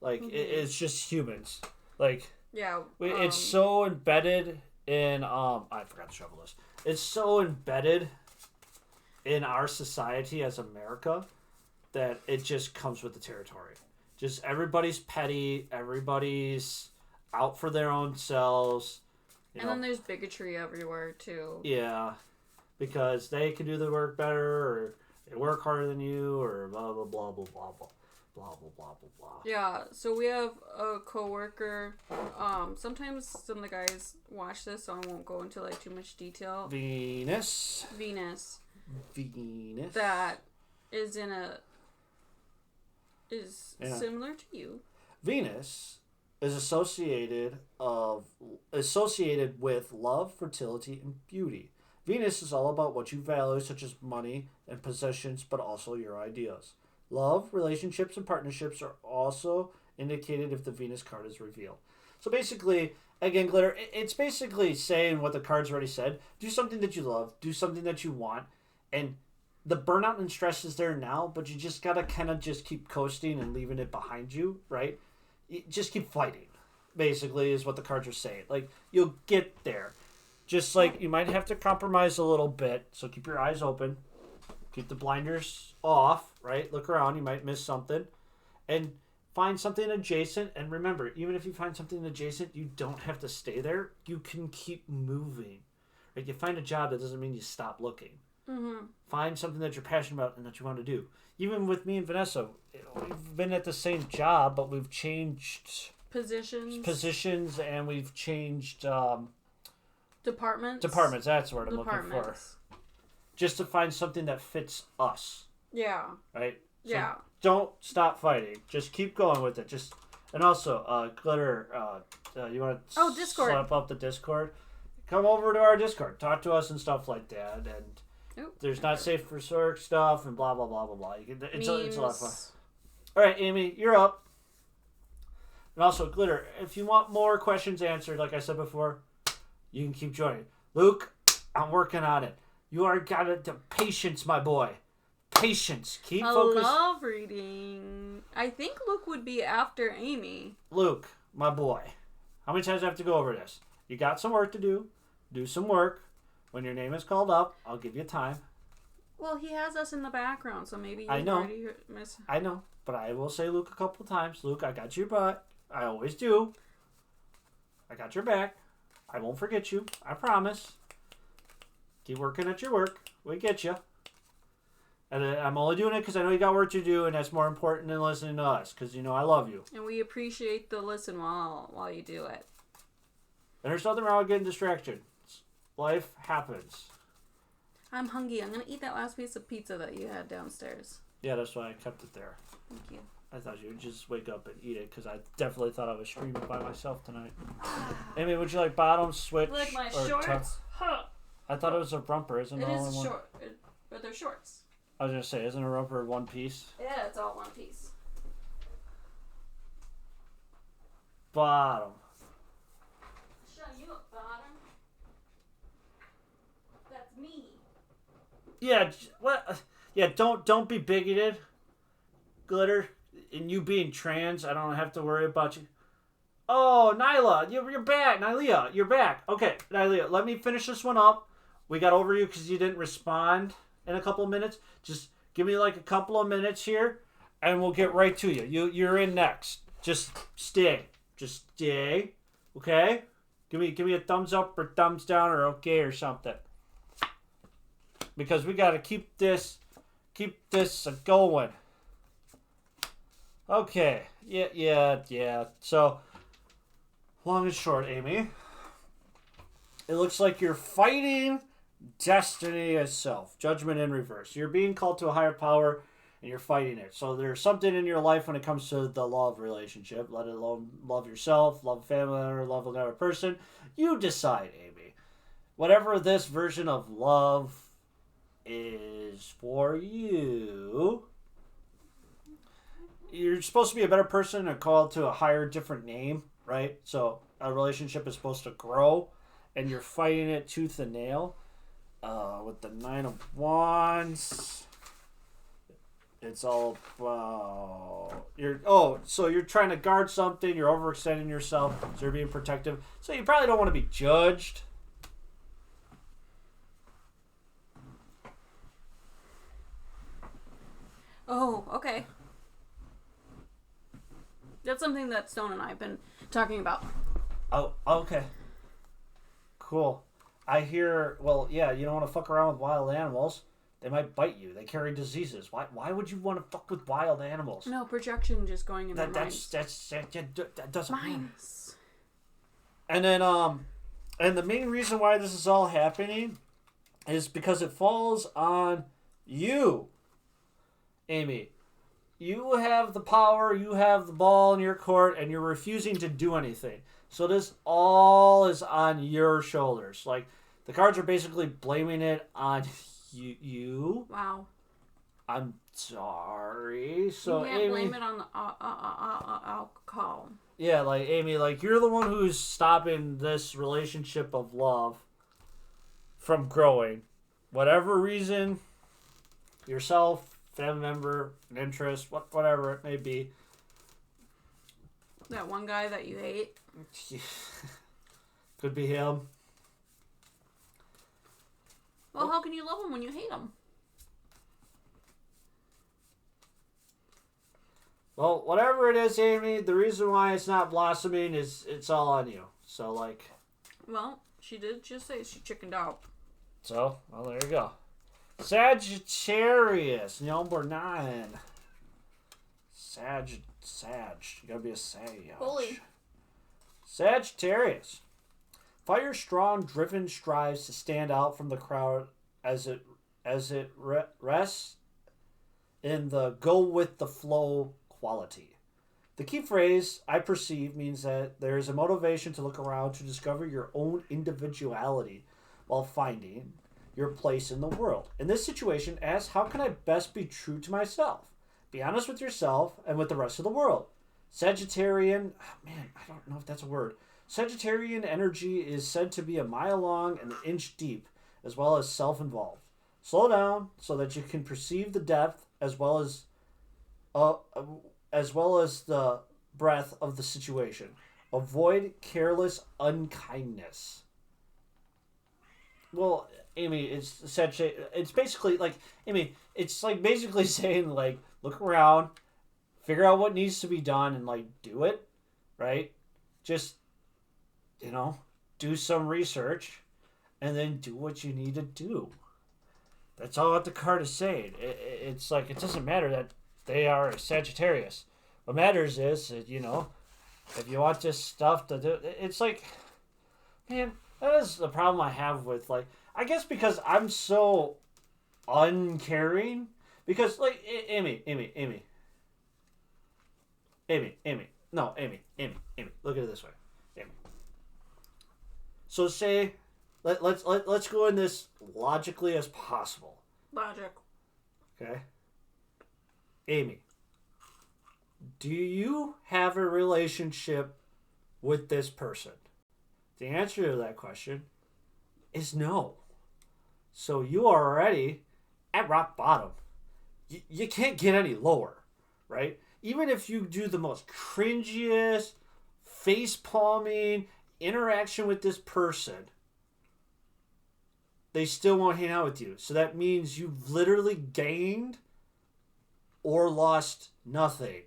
Like, it's just humans. Like, yeah, it's so embedded in, I forgot to shovel this. It's so embedded in our society as America that it just comes with the territory. Just everybody's petty, everybody's out for their own selves. And then there's bigotry everywhere, too. Yeah, because they can do the work better, or they work harder than you, or blah, blah, blah, blah, blah, blah, blah, blah, blah, blah, blah. Yeah, so we have a coworker. Sometimes some of the guys watch this, so I won't go into, like, too much detail. Venus. That is similar to you. Venus is associated with love, fertility, and beauty. Venus is all about what you value, such as money and possessions, but also your ideas. Love, relationships, and partnerships are also indicated if the Venus card is revealed. So basically, again, Glitter, it's basically saying what the cards already said. Do something that you love. Do something that you want. And the burnout and stress is there now, but you just got to kind of just keep coasting and leaving it behind you, right? Just keep fighting, basically, is what the cards are saying. Like, you'll get there. Just like you might have to compromise a little bit, so keep your eyes open. Keep the blinders off, right? Look around. You might miss something. And find something adjacent. And remember, even if you find something adjacent, you don't have to stay there. You can keep moving. Right? You find a job, that doesn't mean you stop looking. Mm-hmm. Find something that you're passionate about and that you want to do. Even with me and Vanessa, we've been at the same job, but we've changed positions, and we've changed departments. That's what I'm looking for. Just to find something that fits us. Yeah. Right. So yeah. Don't stop fighting. Just keep going with it. And also, Glitter, you want to Discord. slap up the Discord? Come over to our Discord. Talk to us and stuff like that. And there's not safe for work stuff and blah, blah, blah, blah, blah. It's a lot of fun. All right, Amy, you're up. And also, Glitter, if you want more questions answered, like I said before, you can keep joining. Luke, I'm working on it. You are got the patience, my boy. Patience. Keep focused. I love reading. I think Luke would be after Amy. Luke, my boy. How many times do I have to go over this? You got some work to do. Do some work. When your name is called up, I'll give you time. Well, he has us in the background, so maybe you I know. already miss. I know, but I will say Luke a couple times. Luke, I got your butt. I always do. I got your back. I won't forget you. I promise. Keep working at your work. We get you. And I'm only doing it because I know you got work to do, and that's more important than listening to us, because, I love you. And we appreciate the listen while you do it. And there's nothing wrong with getting distracted. Life happens. I'm hungry. I'm going to eat that last piece of pizza that you had downstairs. Yeah, that's why I kept it there. Thank you. I thought you would just wake up and eat it, because I definitely thought I was streaming by myself tonight. Amy, would you like bottom, switch, like my or shorts? Huh. I thought it was a romper. Isn't it? It is short, but they're shorts. I was going to say, isn't a romper one piece? Yeah, it's all one piece. Bottom. Show you a bottom. That's me. Yeah, what? Yeah, don't be bigoted, Glitter. And you being trans, I don't have to worry about you. Oh, Nyla, you're back. Nylia, you're back. Okay, Nylia, let me finish this one up. We got over you because you didn't respond in a couple of minutes. Just give me like a couple of minutes here, and we'll get right to you. You're in next. Just stay. Okay? Give me a thumbs up or thumbs down or okay or something. Because we got to keep this going. Okay. Yeah. So, long and short, Amy, it looks like you're fighting destiny itself. Judgment in reverse. You're being called to a higher power and you're fighting it. So there's something in your life when it comes to the love relationship, let alone love yourself, love a family member, love another person. You decide, Amy. Whatever this version of love is for you, you're supposed to be a better person and called to a higher, different name, right? So a relationship is supposed to grow, and you're fighting it tooth and nail. With the Nine of Wands, it's all about so you're trying to guard something. You're overextending yourself, so you're being protective. So you probably don't want to be judged. Oh, okay. That's something that Stone and I have been talking about. Oh, okay. Cool. I hear, well, yeah, you don't want to fuck around with wild animals. They might bite you. They carry diseases. Why would you want to fuck with wild animals? No, projection just going in their minds. That doesn't Minds. And then, and the main reason why this is all happening is because it falls on you, Amy. You have the power, you have the ball in your court, and you're refusing to do anything. So this all is on your shoulders. Like, the cards are basically blaming it on you. Wow. I'm sorry. So you can't Amy, blame it on the alcohol. Yeah, like, Amy, like, you're the one who's stopping this relationship of love from growing. Whatever reason, yourself, family member, an interest, whatever it may be. That one guy that you hate. Could be him. Well, how can you love him when you hate him? Well, whatever it is, Amy, the reason why it's not blossoming is it's all on you. So, like... Well, she did just say she chickened out. So, well, there you go. Sagittarius, number 9. Sag. You gotta be a Sag. Bully. Sagittarius. Fire strong, driven strives to stand out from the crowd as it rests in the go with the flow quality. The key phrase, I perceive, means that there is a motivation to look around to discover your own individuality while finding your place in the world. In this situation, ask, how can I best be true to myself? Be honest with yourself and with the rest of the world. Sagittarian, man, I don't know if that's a word. Sagittarian energy is said to be a mile long and an inch deep, as well as self-involved. Slow down so that you can perceive the depth as well as the breadth of the situation. Avoid careless unkindness. Well, Amy, it's basically like, Amy, it's like basically saying, like, look around, figure out what needs to be done, and, like, do it, right? Just, do some research, and then do what you need to do. That's all that the card is saying. It's like, it doesn't matter that they are a Sagittarius. What matters is, that, if you want this stuff to do, it's like, man, that is the problem I have with, like, I guess because I'm so uncaring. Because, like, Amy. Look at it this way. Amy. So say, let's go in this logically as possible. Logic. Okay. Amy, do you have a relationship with this person? The answer to that question is no. So you are already at rock bottom. You can't get any lower, right? Even if you do the most cringiest, face-palming interaction with this person, they still won't hang out with you. So that means you've literally gained or lost nothing.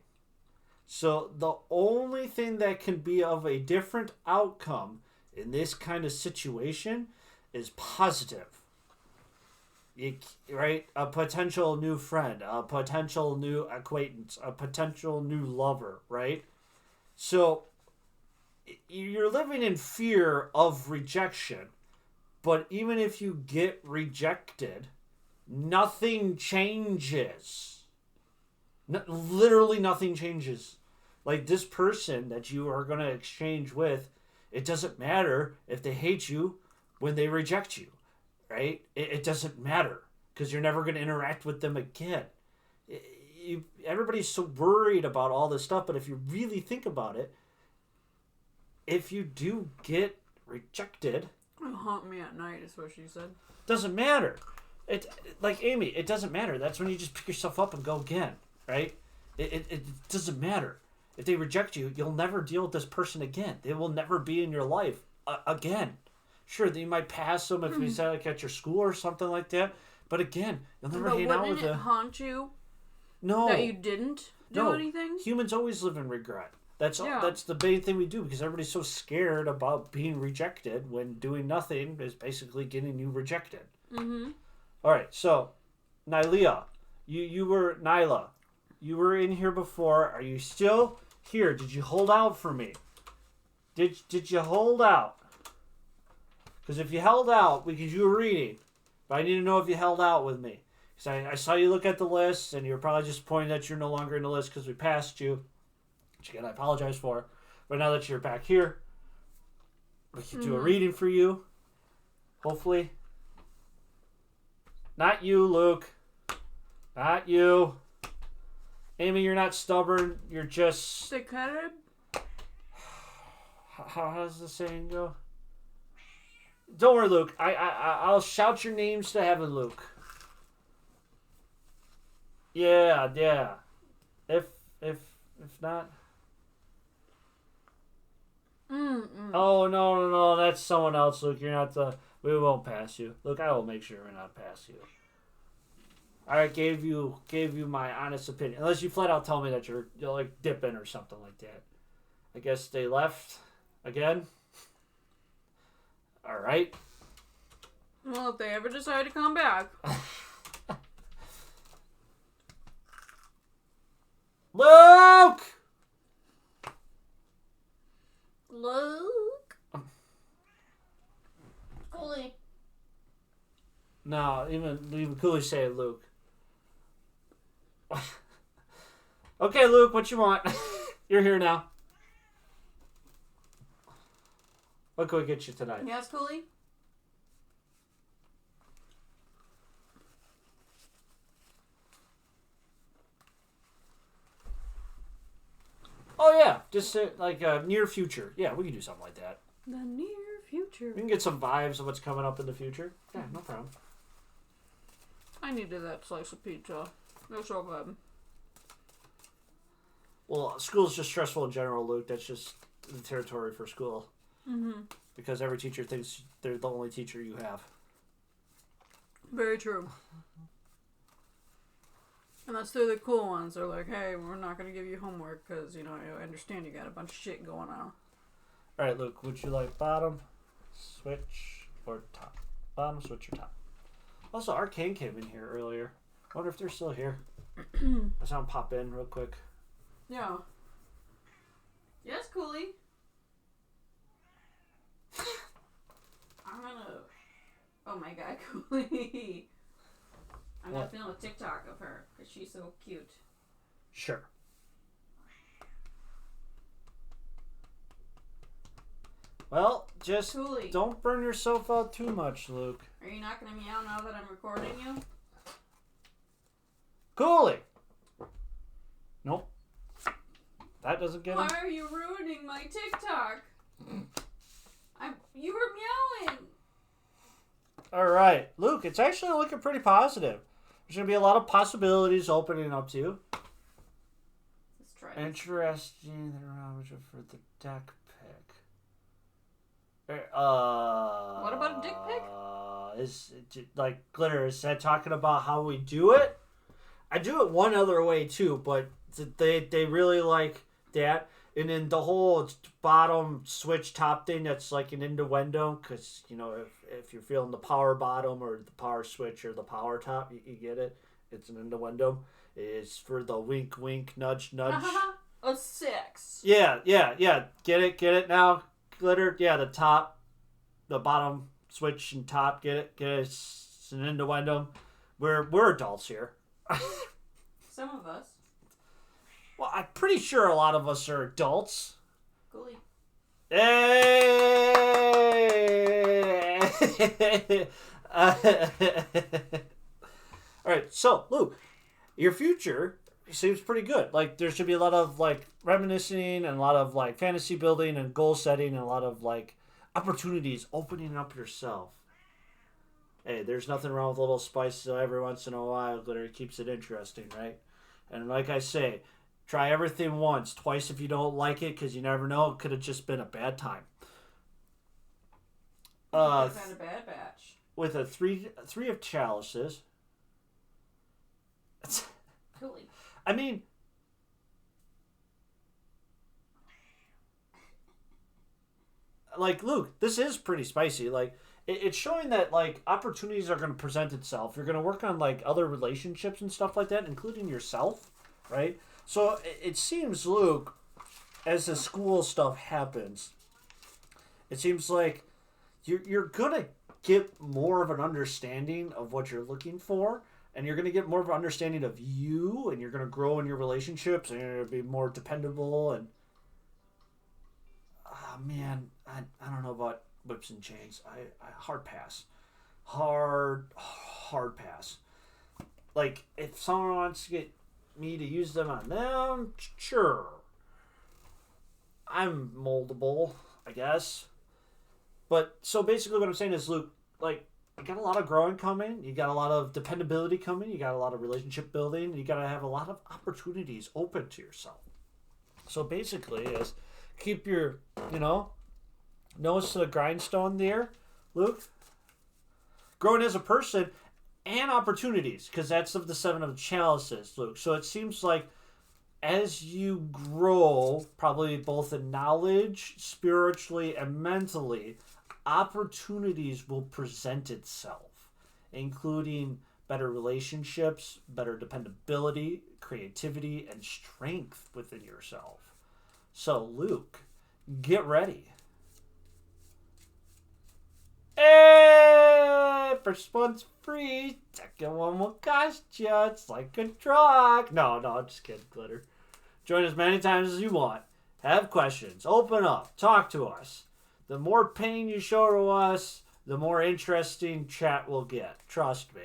So the only thing that can be of a different outcome in this kind of situation is positive. right? A potential new friend, a potential new acquaintance, a potential new lover, right? So you're living in fear of rejection. But even if you get rejected, nothing changes. Literally nothing changes. Like this person that you are going to exchange with, it doesn't matter if they hate you when they reject you, right? It doesn't matter because you're never going to interact with them again. Everybody's so worried about all this stuff, but if you really think about it, if you do get rejected, it'll haunt me at night, is what she said. Doesn't matter. It like Amy, it doesn't matter. That's when you just pick yourself up and go again, right? It doesn't matter. If they reject you, you'll never deal with this person again. They will never be in your life again. Sure, you might pass them if you say like at your school or something like that. But again, you'll never hang out with them. Wouldn't it haunt you? No. That you didn't do anything? Humans always live in regret. That's the main thing we do because everybody's so scared about being rejected when doing nothing is basically getting you rejected. Mm-hmm. All right, so Nyla, you were Nyla. You were in here before. Are you still here? Did you hold out for me? Did you hold out? Because if you held out, because you were reading, but I need to know if you held out with me. Because I saw you look at the list, and you were probably disappointed that you're no longer in the list because we passed you. Which again, I apologize for. But now that you're back here, we can do a reading for you. Hopefully. Not you, Luke. Not you. Amy, you're not stubborn. You're just... Thick-headed? How does the saying go? Don't worry, Luke. I'll shout your names to heaven, Luke. Yeah. If not... Oh, no. That's someone else, Luke. You're not the... We won't pass you. Luke, I will make sure we're not pass you. I gave you my honest opinion. Unless you flat out tell me that you're like dipping or something like that. I guess they left again. All right. Well, if they ever decide to come back. Luke! Cooley. No, even Cooley say Luke. Okay, Luke, what you want? You're here now. What can we get you tonight? Yes, Cooley? Oh, yeah. Just like near future. Yeah, we can do something like that. The near future. We can get some vibes of what's coming up in the future. Yeah, no problem. I needed that slice of pizza. They're so good. Well, school's just stressful in general, Luke. That's just the territory for school. Mm-hmm. Because every teacher thinks they're the only teacher you have. Very true. And that's through the cool ones. They're like, hey, we're not going to give you homework because, I understand you got a bunch of shit going on. All right, Luke, would you like bottom, switch, or top? Bottom, switch, or top? Also, Arcane came in here earlier. I wonder if they're still here. I saw them pop in real quick. Yeah. Yes, Cooley. I'm gonna... Oh my god, Cooley. I'm gonna film a TikTok of her because she's so cute. Sure. Well, just Cooley. Don't burn yourself out too much, Luke. Are you not gonna meow now that I'm recording you? Cooley! Nope. That doesn't get him. Why are you ruining my TikTok? You were meowing. Alright. Luke, it's actually looking pretty positive. There's going to be a lot of possibilities opening up to you. Let's try this. Interesting for the deck pick. What about a dick pic? Is like Glitter, is that talking about how we do it? I do it one other way too, but they really like that. And then the whole bottom switch top thing, that's like an innuendo, because, you know, if you're feeling the power bottom or the power switch or the power top, you get it. It's an innuendo. It's for the wink, wink, nudge, nudge. A 6. Yeah. Get it now, Glitter? Yeah, the top, the bottom switch and top. Get it? It's an innuendo. We're adults here. Some of us. Well, I'm pretty sure a lot of us are adults. Goalie. Hey! All right, so Luke, your future seems pretty good. Like, there should be a lot of like reminiscing and a lot of like fantasy building and goal setting and a lot of like opportunities opening up yourself. Hey, there's nothing wrong with a little spice, so every once in a while, Glitter keeps it interesting, right? And like I say, try everything once, twice if you don't like it, because you never know. It could have just been a bad time. I've had a bad batch. With a three of chalices. Goalie. I mean, like, Luke, this is pretty spicy. Like, it's showing that like opportunities are going to present itself. You're going to work on like other relationships and stuff like that, including yourself, right? So it seems, Luke, as the school stuff happens, it seems like you're gonna get more of an understanding of what you're looking for, and you're gonna get more of an understanding of you, and you're gonna grow in your relationships, and you're gonna be more dependable. And man, I don't know about whips and chains. I hard pass, hard pass. Like, if someone wants to get me to use them on them, sure. I'm moldable, I guess. But so basically what I'm saying is, Luke, like, you got a lot of growing coming, you got a lot of dependability coming, you got a lot of relationship building, you got to have a lot of opportunities open to yourself. So basically is keep your, nose to the grindstone there, Luke. Growing as a person and opportunities, because that's of the 7 of chalices, Luke. So it seems like as you grow, probably both in knowledge, spiritually, and mentally, opportunities will present itself, including better relationships, better dependability, creativity, and strength within yourself. So, Luke, get ready. Hey, first one's free, second one will cost you. It's like a drug. No, I'm just kidding, Glitter. Join as many times as you want. Have questions. Open up. Talk to us. The more pain you show to us, the more interesting chat we'll get. Trust me.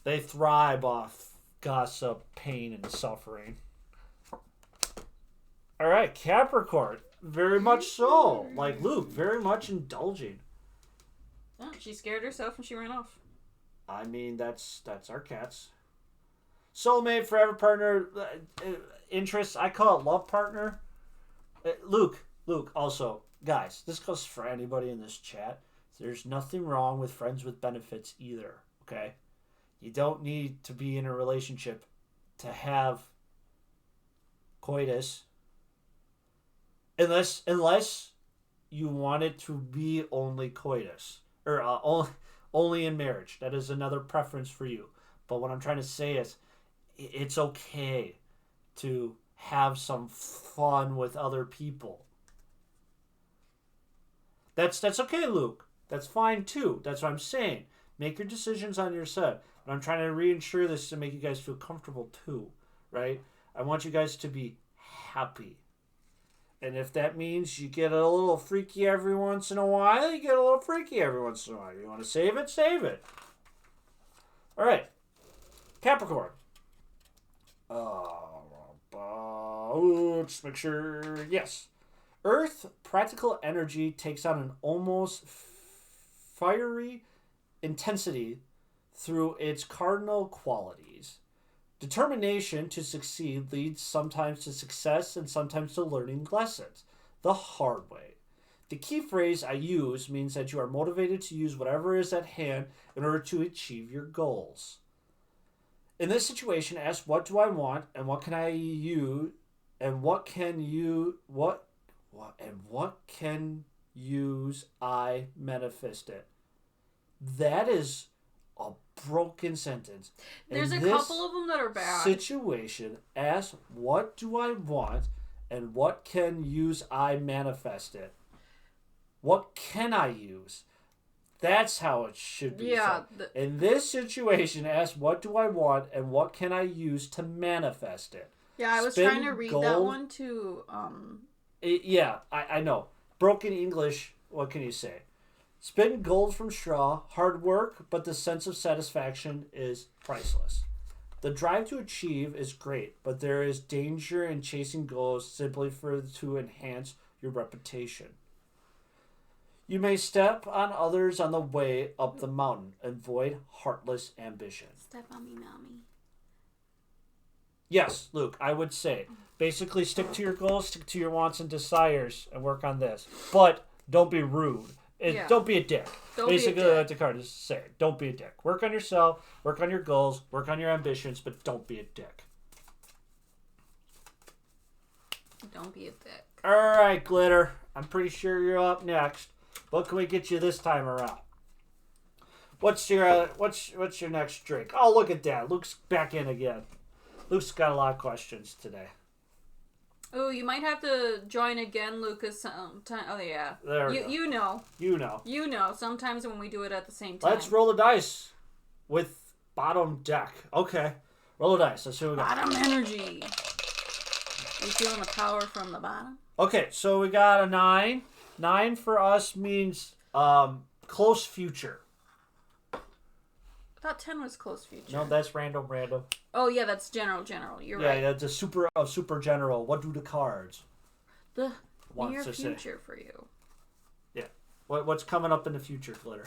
They thrive off gossip, pain, and suffering. All right, Capricorn. Very much so. Like Luke, very much indulging. Oh, she scared herself and she ran off. I mean, that's our cats. Soulmate, forever partner, interests. I call it love partner. Luke. Also, guys, this goes for anybody in this chat. There's nothing wrong with friends with benefits either. Okay, you don't need to be in a relationship to have coitus, unless you want it to be only coitus. Or only in marriage. That is another preference for you. But what I'm trying to say is, it's okay to have some fun with other people. That's okay, Luke. That's fine too. That's what I'm saying. Make your decisions on your side. But I'm trying to reinsure this to make you guys feel comfortable too, right? I want you guys to be happy. And if that means you get a little freaky every once in a while, you get a little freaky every once in a while. You want to save it? Save it. All right. Capricorn. Just make sure. Yes. Earth practical energy takes on an almost fiery intensity through its cardinal qualities. Determination to succeed leads sometimes to success and sometimes to learning lessons the hard way. The key phrase I use means that you are motivated to use whatever is at hand in order to achieve your goals. In this situation, ask what do I want and what can I use And what can you what can use I manifest it? That is a broken sentence. There's In a this couple of them that are bad. situation, ask what do I want and what can use I manifest it? What can I use? That's how it should be said. In this situation, ask what do I want and what can I use to manifest it? Yeah, I was trying to read that one to I know. Broken English, what can you say? Spin gold from straw, hard work, but the sense of satisfaction is priceless. The drive to achieve is great, but there is danger in chasing goals simply to enhance your reputation. You may step on others on the way up the mountain. Avoid heartless ambition. Step on me, mommy. Yes, Luke, I would say basically stick to your goals, stick to your wants and desires, and work on this. But don't be rude. Don't be a dick. Basically, what the card is saying. Don't be a dick. Work on yourself, work on your goals, work on your ambitions, but don't be a dick. Don't be a dick. All right, Glitter. I'm pretty sure you're up next. What can we get you this time around? What's your next drink? Oh, look at that. Luke's back in again. Luke's got a lot of questions today. Oh, you might have to join again, Lucas. Oh, yeah. There we go. You know. You know. You know. Sometimes when we do it at the same time. Let's roll the dice with bottom deck. Okay. Roll the dice. Let's see what we got. Bottom energy. You feeling the power from the bottom? Okay, so we got a 9. 9 for us means close future. I thought 10 was close future. No, that's random. Oh, yeah, that's general. You're right. Yeah, that's a super general. What do the cards? The near future say? For you. Yeah. What's coming up in the future, Glitter?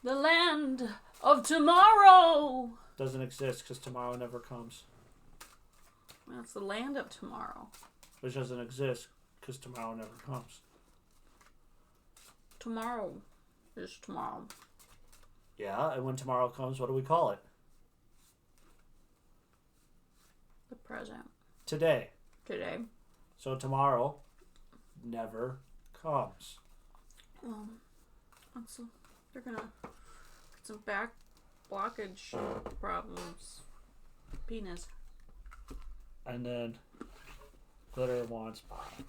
The land of tomorrow. Doesn't exist because tomorrow never comes. That's the land of tomorrow. Which doesn't exist because tomorrow never comes. Tomorrow is tomorrow. Yeah, and when tomorrow comes, what do we call it? The present. Today. So tomorrow never comes. They're gonna get some back blockage problems. Penis. And then Glitter wants bottom.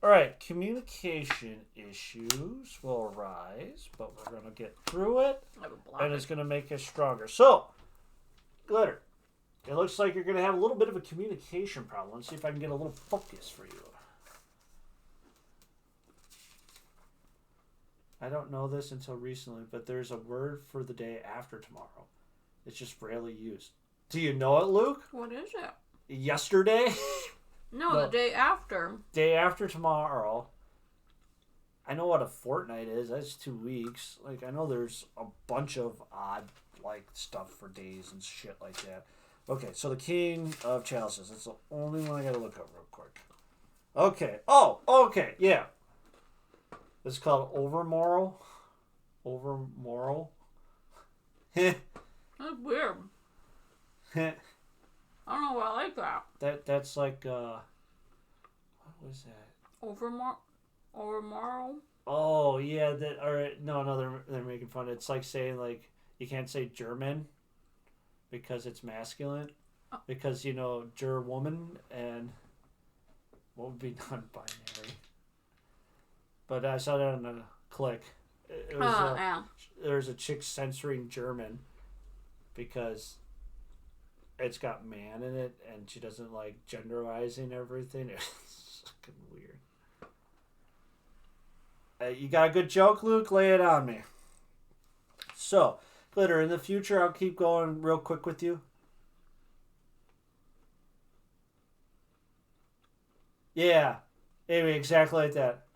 Alright, communication issues will arise, but we're going to get through it, and it's going to make us stronger. So, Glitter, it looks like you're going to have a little bit of a communication problem. Let's see if I can get a little focus for you. I don't know this until recently, but there's a word for the day after tomorrow. It's just rarely used. Do you know it, Luke? What is it? Yesterday? No, the day after. Day after tomorrow. I know what a fortnight is. That's 2 weeks. Like, I know there's a bunch of odd, like, stuff for days and shit like that. Okay, so the King of Chalices. That's the only one I gotta look up real quick. Okay. Oh, okay. Yeah. It's called Overmoral. Overmoral. That's weird. I don't know why I like that. That's like what was that? Overmoral. Oh yeah, they're making fun. It's like saying like you can't say German because it's masculine. Because Gerwoman and what would be non-binary. But I saw that on a click. It was yeah. There's a chick censoring German because it's got man in it, and she doesn't like genderizing everything. It's fucking weird. You got a good joke, Luke? Lay it on me. So, Glitter, in the future, I'll keep going real quick with you. Yeah. Amy, exactly like that.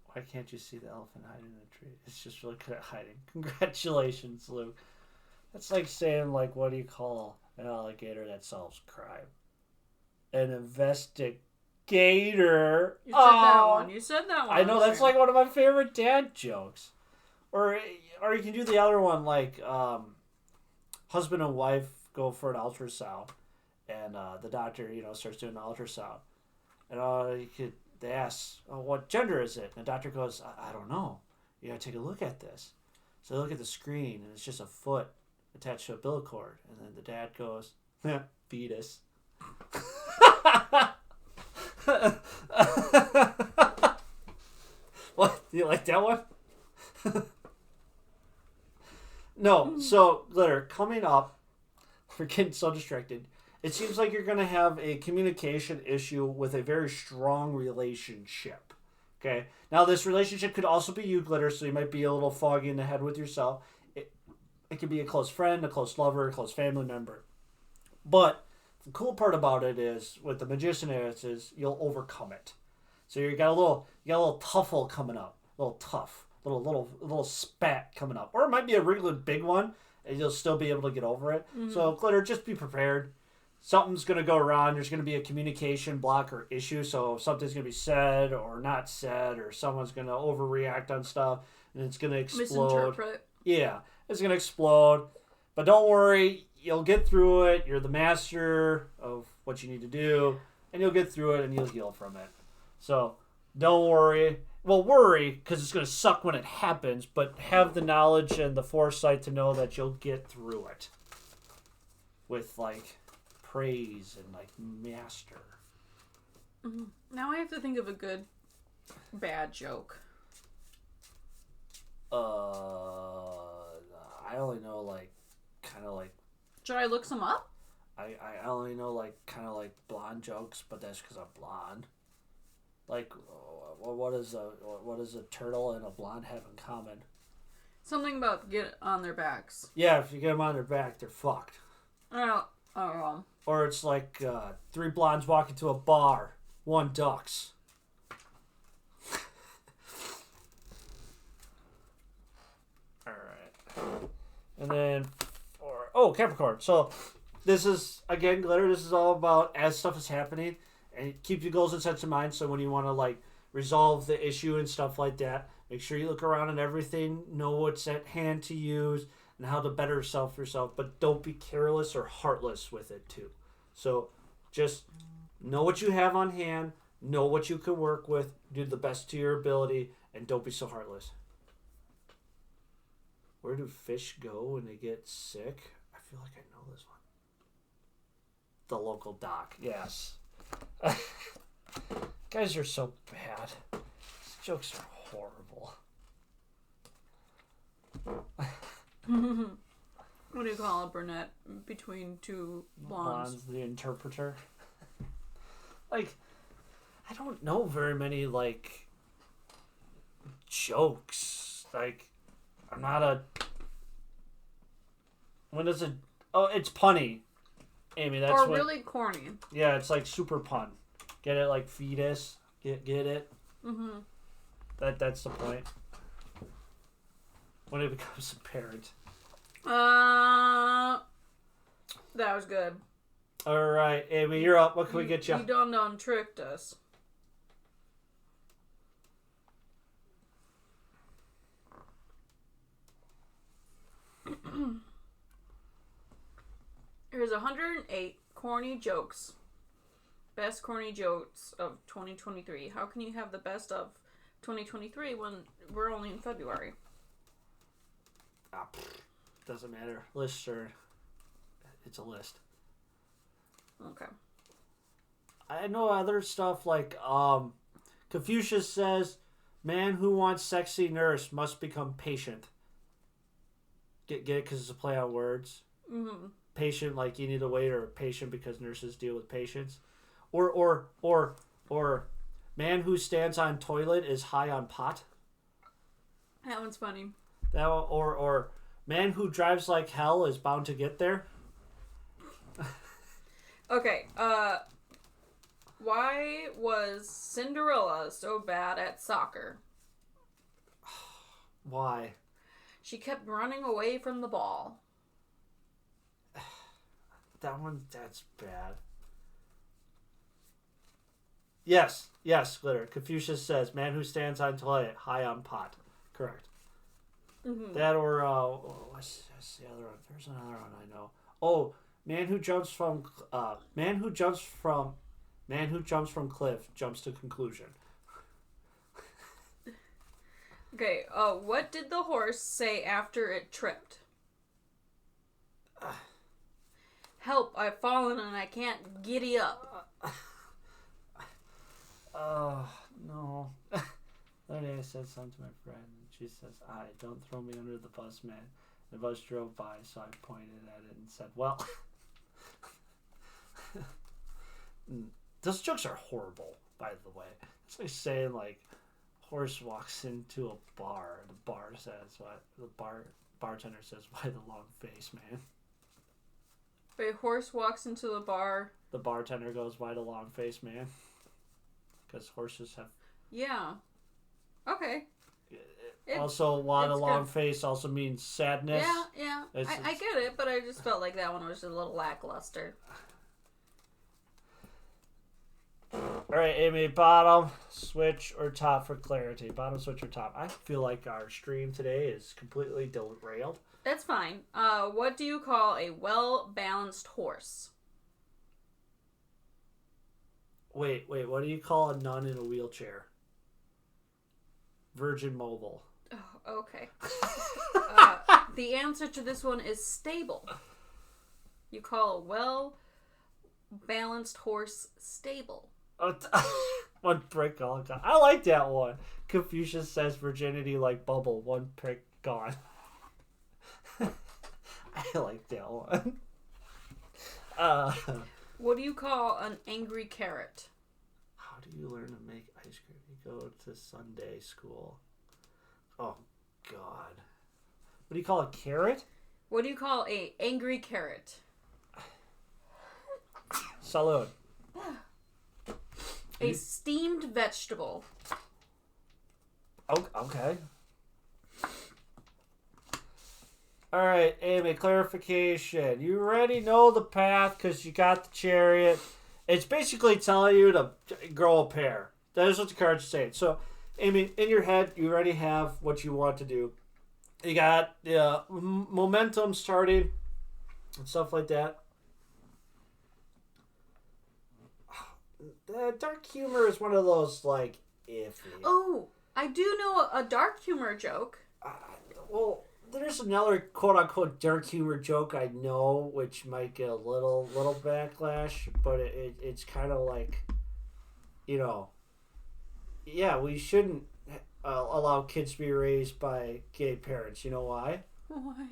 Why can't you see the elephant hiding in the tree? It's just really good at hiding. Congratulations, Luke. That's like saying, like, what do you call an alligator that solves crime? An investigator. You said that one. I know, that's like one of my favorite dad jokes. or you can do the other one like husband and wife go for an ultrasound, and the doctor starts doing the ultrasound, and they ask, oh, what gender is it? And the doctor goes, I don't know. You gotta take a look at this. So they look at the screen, and it's just a foot attached to a umbilical cord, and then the dad goes, fetus. What? Do you like that one? No, so, Glitter, coming up, we're getting so distracted. It seems like you're going to have a communication issue with a very strong relationship. Okay? Now, this relationship could also be you, Glitter, so you might be a little foggy in the head with yourself. It could be a close friend, a close lover, a close family member. But the cool part about it is, with the Magician is you'll overcome it. So you got a little tuffle coming up. A little tough. Little spat coming up. Or it might be a really big one, and you'll still be able to get over it. Mm-hmm. So, Glitter, just be prepared. Something's going to go wrong. There's going to be a communication block or issue. So something's going to be said or not said, or someone's going to overreact on stuff, and it's going to explode. Misinterpret. Yeah, it's going to explode. But don't worry. You'll get through it. You're the master of what you need to do, and you'll get through it, and you'll heal from it. So don't worry. Well, worry, because it's going to suck when it happens, but have the knowledge and the foresight to know that you'll get through it with, like, praise and, like, master. Mm-hmm. Now I have to think of a good, bad joke. I only know, like, kind of, like... Should I look some up? I only know, like, kind of, like, blonde jokes, but that's because I'm blonde. Like, what does a turtle and a blonde have in common? Something about get on their backs. Yeah, if you get them on their back, they're fucked. I don't know. Or it's like 3 blondes walk into a bar, 1 ducks. All right. And then, Capricorn. So this is, again, Glitter, this is all about as stuff is happening. And keep your goals and sets of mind, so when you want to, like, resolve the issue and stuff like that, make sure you look around and everything, know what's at hand to use, and how to better yourself, but don't be careless or heartless with it, too. So just know what you have on hand, know what you can work with, do the best to your ability, and don't be so heartless. Where do fish go when they get sick? I feel like I know this one. The local dock, yes. Guys are so bad. These jokes are horrible. What do you call a brunette between 2 blondes? The interpreter. Like, I don't know very many, like, jokes. Like, I'm not a... When is it... Oh, it's punny. Amy, that's or really corny. Yeah, it's like super pun. Get it? Like fetus. Get it? Mm-hmm. That's the point. When it becomes apparent. That was good. All right, Amy, you're up. What can we get you? You done tricked us. Here's 108 corny jokes. Best corny jokes of 2023. How can you have the best of 2023 when we're only in February? Doesn't matter. Lists are... It's a list. Okay. I know other stuff like, Confucius says, man who wants sexy nurse must become patient. Get it? Because it's a play on words. Mm-hmm. Patient, like you need to wait, or patient because nurses deal with patients. Or man who stands on toilet is high on pot. That one's funny. Or man who drives like hell is bound to get there. Okay, why was Cinderella so bad at soccer? Why? She kept running away from the ball. That's bad. Yes, Glitter. Confucius says, man who stands on toilet, high on pot. Correct. Mm-hmm. That or what's the other one? There's another one I know. Oh, man who jumps from cliff jumps to conclusion. Okay, what did the horse say after it tripped? Help, I've fallen and I can't giddy up. No. The other day I said something to my friend, and she says, don't throw me under the bus, man. The bus drove by, so I pointed at it and said, well, those jokes are horrible, by the way. It's like saying, like, horse walks into a bar, and the bar says, what? The bartender says, why the long face, man? A horse walks into the bar. The bartender goes, why the long face, man? Because horses have... Yeah. Okay. Also, why the long good. face also means sadness. Yeah. I get it, but I just felt like that one was a little lackluster. Alright, Amy, bottom, switch, or top for clarity? Bottom, switch, or top? I feel like our stream today is completely derailed. That's fine. What do you call a well-balanced horse? Wait, what do you call a nun in a wheelchair? Virgin Mobile. Oh, okay. The answer to this one is stable. You call a well-balanced horse stable. One prick gone. I like that one. Confucius says virginity like bubble. One prick gone. I like that one. What do you call an angry carrot? How do you learn to make ice cream? You go to Sunday school. Oh, God. What do you call a carrot? What do you call a angry carrot? Salud. A steamed vegetable. Oh, okay. All right, Amy, clarification. You already know the path because you got the chariot. It's basically telling you to grow a pair. That is what the cards are saying. So, Amy, in your head, you already have what you want to do. You got momentum starting and stuff like that. Dark humor is one of those, like, iffy. Oh, I do know a dark humor joke. Well, there's another quote-unquote dark humor joke I know, which might get a little backlash, but it's kind of like, yeah, we shouldn't allow kids to be raised by gay parents. You know why? Why?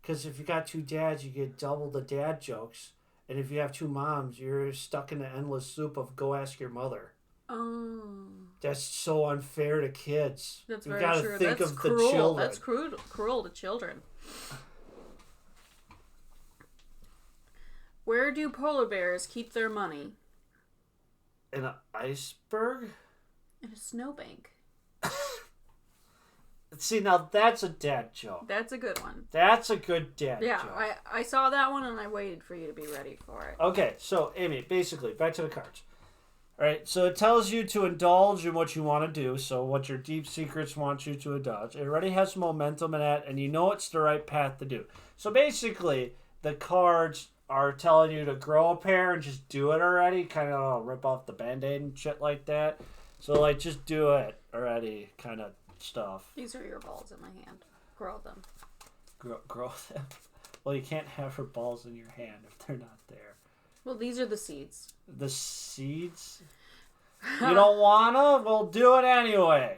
Because if you got two dads, you get double the dad jokes. And if you have two moms, you're stuck in the endless loop of go ask your mother. Oh. That's so unfair to kids. That's you very gotta true. think That's of cruel. the children. That's cruel to children. Where do polar bears keep their money? In an iceberg? In a snowbank. See, now that's a dad joke. That's a good one. That's a good dad joke. Yeah, I saw that one and I waited for you to be ready for it. Okay, so Amy, basically, back to the cards. All right, so it tells you to indulge in what you want to do, so what your deep secrets want you to indulge. It already has momentum in that, and you know it's the right path to do. So basically, the cards are telling you to grow a pair and just do it already, kind of rip off the Band-Aid and shit like that. So, like, just do it already kind of stuff. These are your balls in my hand. Grow them. Grow them? Well, you can't have her balls in your hand if they're not there. Well, these are the seeds. The seeds? You don't wanna? Well, do it anyway.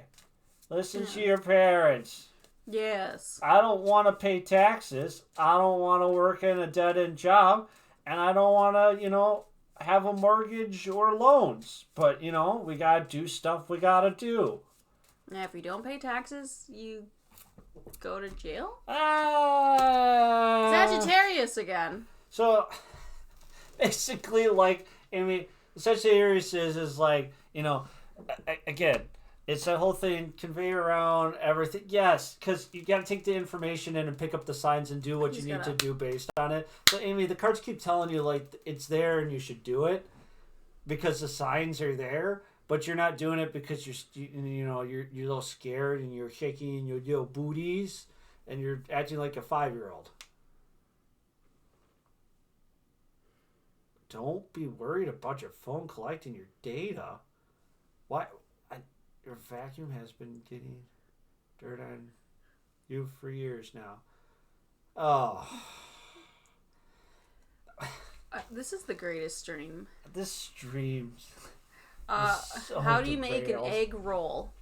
Listen to your parents. Yes. I don't want to pay taxes. I don't want to work in a dead-end job. And I don't want to, have a mortgage or loans. But, we got to do stuff we got to do. Now, if you don't pay taxes, you go to jail? Sagittarius again. So, basically, like, Sagittarius is like, again, it's that whole thing, convey around everything. Yes, because you got to take the information in and pick up the signs and do what you need to do based on it. So, Amy, the cards keep telling you, like, it's there and you should do it because the signs are there. But you're not doing it because you're a little scared and you're shaking your little booties and you're acting like a 5-year-old. Don't be worried about your phone collecting your data. Why? Your vacuum has been getting dirt on you for years now. Oh. This is the greatest stream. This stream. So How do you make an egg roll?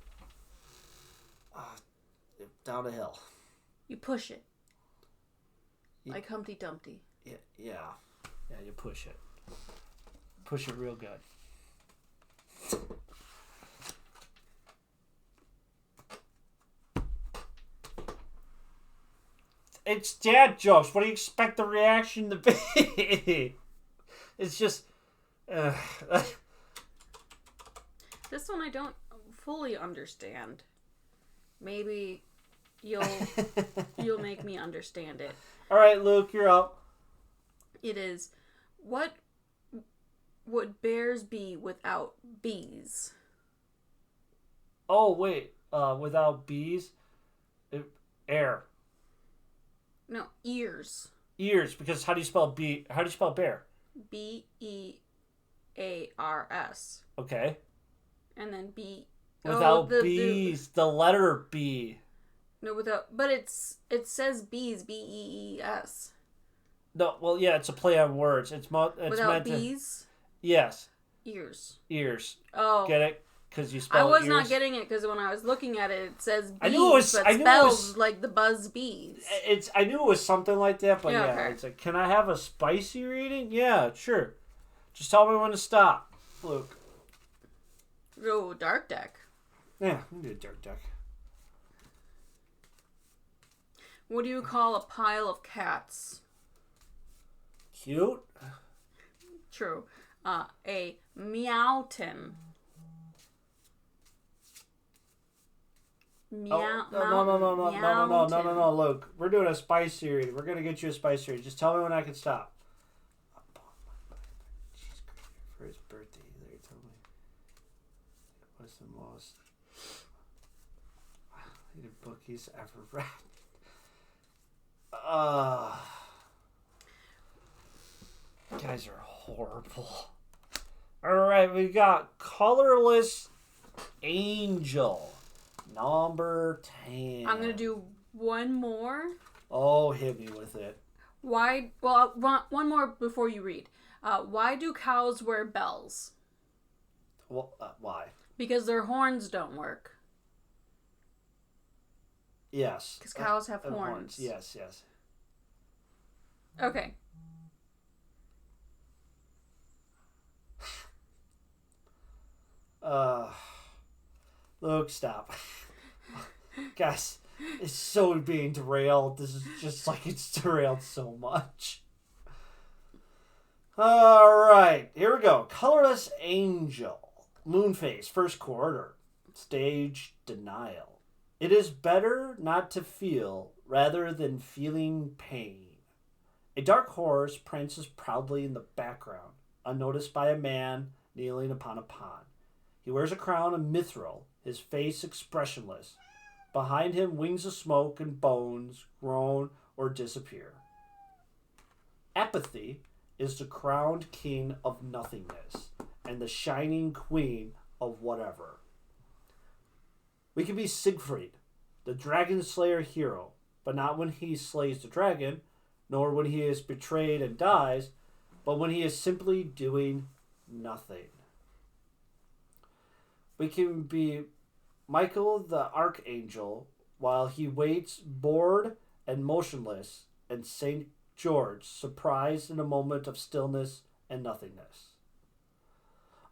Down a hill. You push it. Like Humpty Dumpty. Yeah. Yeah, you push it. Push it real good. It's dad jokes. What do you expect the reaction to be? It's just... This one I don't fully understand. Maybe you'll make me understand it. All right, Luke, you're up. It is, what would bears be without bees? Oh, wait. Without bees? Air. No, ears. Ears, because how do you spell bee? How do you spell bear? Bears. Okay. And then B. Without bees, the letter B. No, without. But it says bees, bees. No, well, yeah, it's a play on words. It's without meant bees. To, yes. Ears. Oh. Get it? Because you spell. I was ears. Not getting it because when I was looking at it, it says bees, I knew it was. but I knew spelled it was, like the buzz bees. I knew it was something like that, but yeah, okay. It's like, can I have a spicy reading? Yeah, sure. Just tell me when to stop, Luke. Oh, dark deck. Yeah, we can do a dark deck. What do you call a pile of cats? Cute. True. A meowton. No, Luke. We're doing a spicy reading. We're gonna get you a spicy reading. Just tell me when I can stop. She's crazy for his birthday. They told me it was the most hated book he's ever read. Guys are horrible. Alright, we got Colorless Angel. Number 10. I'm going to do one more. Oh, hit me with it. Why? Well, one more before you read. Why do cows wear bells? Well, why? Because their horns don't work. Yes. Because cows have horns. Yes. Okay. Luke, stop. Guys, it's so being derailed. This is just like it's derailed so much. Alright, here we go. Colorless Angel. Moonface, first quarter. Stage denial. It is better not to feel rather than feeling pain. A dark horse prances proudly in the background, unnoticed by a man kneeling upon a pond. He wears a crown of mithril, his face expressionless. Behind him, wings of smoke and bones groan or disappear. Apathy is the crowned king of nothingness and the shining queen of whatever. We can be Siegfried, the dragon slayer hero, but not when he slays the dragon, nor when he is betrayed and dies, but when he is simply doing nothing. We can be Michael the Archangel while he waits bored and motionless, and St. George surprised in a moment of stillness and nothingness.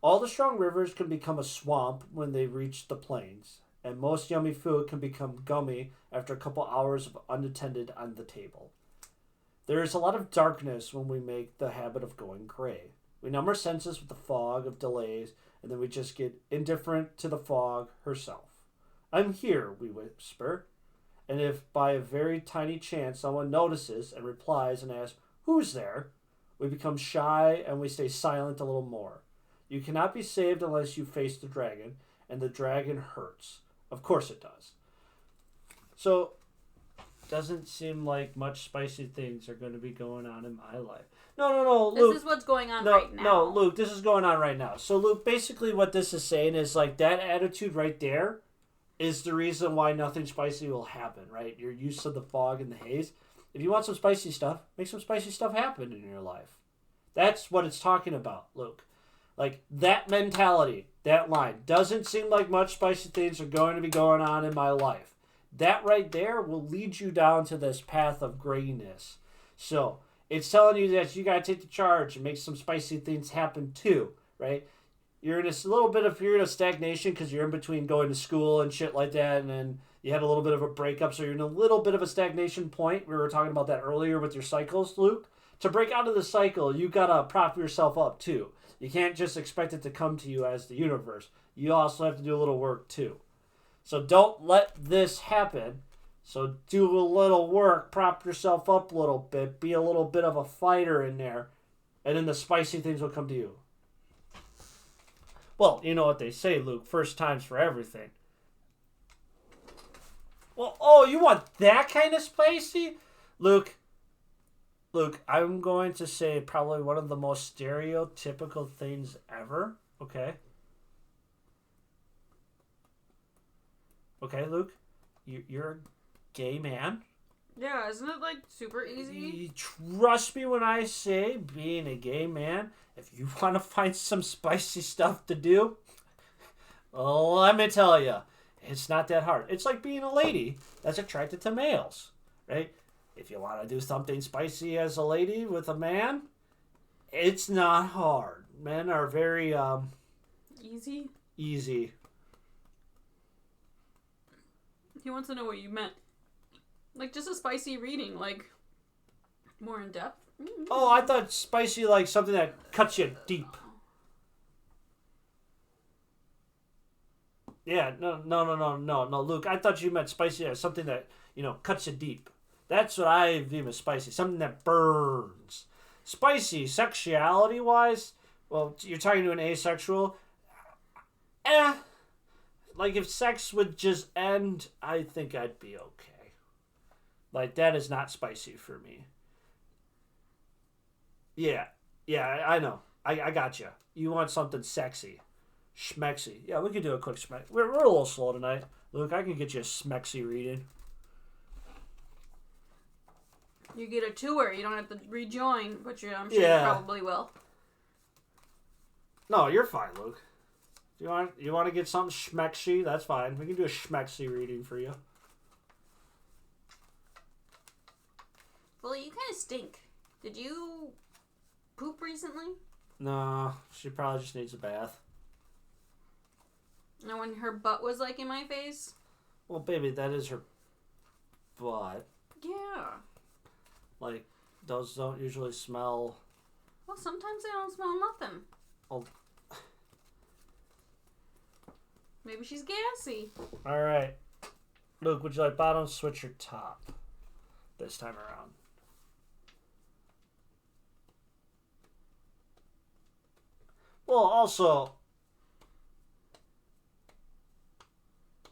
All the strong rivers can become a swamp when they reach the plains, and most yummy food can become gummy after a couple hours of unattended on the table. There is a lot of darkness when we make the habit of going gray. We numb our senses with the fog of delays, and then we just get indifferent to the fog herself. I'm here, we whisper. And if by a very tiny chance someone notices and replies and asks, who's there? We become shy and we stay silent a little more. You cannot be saved unless you face the dragon, and the dragon hurts. Of course it does. So, doesn't seem like much spicy things are going to be going on in my life. No, Luke. This is what's going on right now. No, Luke, this is going on right now. So, Luke, basically what this is saying is, like, that attitude right there is the reason why nothing spicy will happen, right? You're used to the fog and the haze. If you want some spicy stuff, make some spicy stuff happen in your life. That's what it's talking about, Luke. Like, that mentality, that line, doesn't seem like much spicy things are going to be going on in my life. That right there will lead you down to this path of grayness. So, it's telling you that you got to take the charge and make some spicy things happen too, right? You're in a little bit of period of stagnation because you're in between going to school and shit like that, and then you had a little bit of a breakup, so you're in a little bit of a stagnation point. We were talking about that earlier with your cycles, Luke. To break out of the cycle, you got to prop yourself up too. You can't just expect it to come to you as the universe. You also have to do a little work too. So don't let this happen. So do a little work, prop yourself up a little bit, be a little bit of a fighter in there, and then the spicy things will come to you. Well, you know what they say, Luke, first time's for everything. Well, oh, you want that kind of spicy? Luke, I'm going to say probably one of the most stereotypical things ever, okay? Okay, Luke, you're a gay man. Yeah, isn't it like super easy? Trust me when I say being a gay man, if you want to find some spicy stuff to do, let me tell you, it's not that hard. It's like being a lady that's attracted to males, right? If you want to do something spicy as a lady with a man, it's not hard. Men are very easy. He wants to know what you meant. Like just a spicy reading, like more in depth. Mm-hmm. Oh, I thought spicy like something that cuts you deep. Yeah, no, Luke. I thought you meant spicy as something that, cuts you deep. That's what I view as spicy. Something that burns. Spicy, sexuality-wise, well, you're talking to an asexual. Like, if sex would just end, I think I'd be okay. Like, that is not spicy for me. Yeah, I know. I got you. You want something sexy. Schmexy. Yeah, we can do a quick schmex. We're a little slow tonight. Luke, I can get you a schmexy reading. You get a tour. You don't have to rejoin, but I'm sure you probably will. No, you're fine, Luke. You want to get something schmexy? That's fine. We can do a schmexy reading for you. Well, you kind of stink. Did you poop recently? No, she probably just needs a bath. And when her butt was like in my face? Well, baby, that is her butt. Yeah. Like, those don't usually smell. Well, sometimes they don't smell nothing. Oh. Maybe she's gassy. Alright. Luke, would you like bottom, switch, or top this time around? Well, also...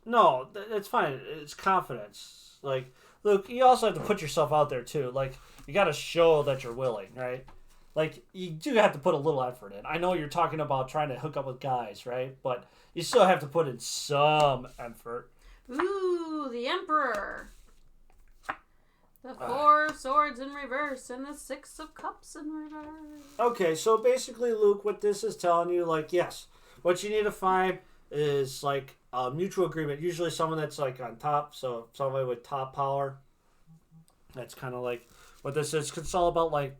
No, it's fine. It's confidence. Like, Luke, you also have to put yourself out there, too. Like, you got to show that you're willing, right? Like, you do have to put a little effort in. I know you're talking about trying to hook up with guys, right? But you still have to put in some effort. Ooh, the Emperor. The Four of Swords in reverse and the Six of Cups in reverse. Okay, so basically, Luke, what this is telling you, like, yes, what you need to find is, like, a mutual agreement. Usually someone that's, like, on top, so somebody with top power. That's kind of like what this is. 'Cause it's all about, like,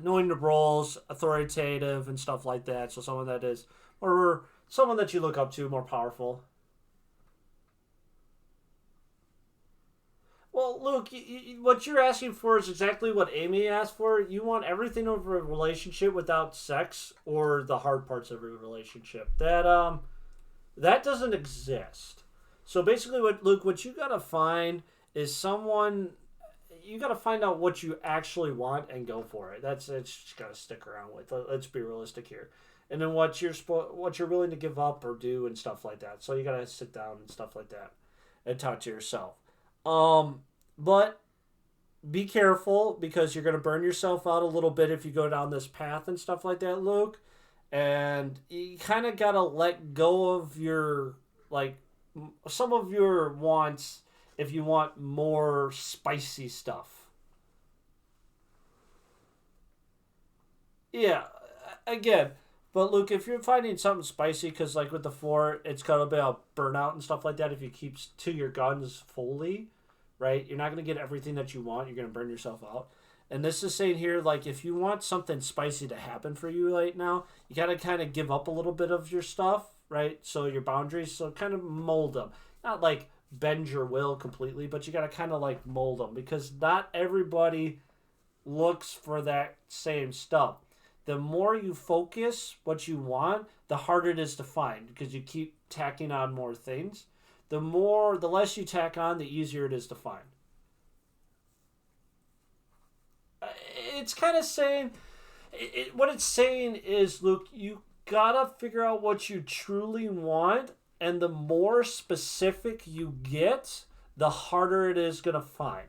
knowing the roles, authoritative, and stuff like that. So someone that is, or someone that you look up to, more powerful. Well, Luke, what you're asking for is exactly what Amy asked for. You want everything over a relationship without sex or the hard parts of a relationship. That doesn't exist. So basically, what you gotta find is someone. You gotta find out what you actually want and go for it. It's just gotta stick around with. Let's be realistic here. And then what you're willing to give up or do and stuff like that. So you gotta sit down and stuff like that and talk to yourself. But be careful because you're going to burn yourself out a little bit if you go down this path and stuff like that, Luke. And you kind of got to let go of your, like, some of your wants if you want more spicy stuff. Yeah, again, but Luke, if you're finding something spicy, because like with the 4, it's got a bit of burnout and stuff like that. If you keep to your guns fully, right, you're not going to get everything that you want. You're going to burn yourself out. And this is saying here, like, if you want something spicy to happen for you right now, you got to kind of give up a little bit of your stuff, right? So your boundaries, so kind of mold them. Not like bend your will completely, but you got to kind of like mold them because not everybody looks for that same stuff. The more you focus what you want, the harder it is to find because you keep tacking on more things. The less you tack on, the easier it is to find. It's kind of saying, what it's saying is, Luke, you gotta figure out what you truly want, and the more specific you get, the harder it is gonna find.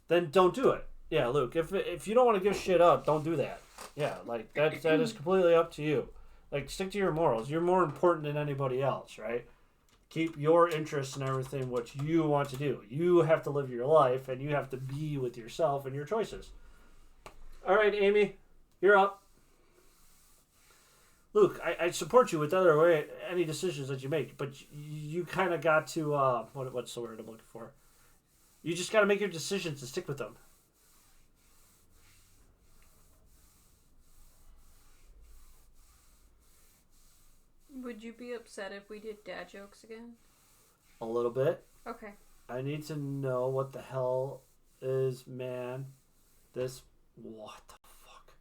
Then don't do it. Yeah, Luke, if you don't want to give shit up, don't do that. Yeah, like that is completely up to you. Like, stick to your morals. You're more important than anybody else, right? Keep your interests and everything what you want to do. You have to live your life, and you have to be with yourself and your choices. All right, Amy, you're up. Luke, I support you with any decisions that you make, but you kind of got to, what's the word I'm looking for? You just got to make your decisions and stick with them. Would you be upset if we did dad jokes again? A little bit. Okay. I need to know what the hell is, man. What the fuck?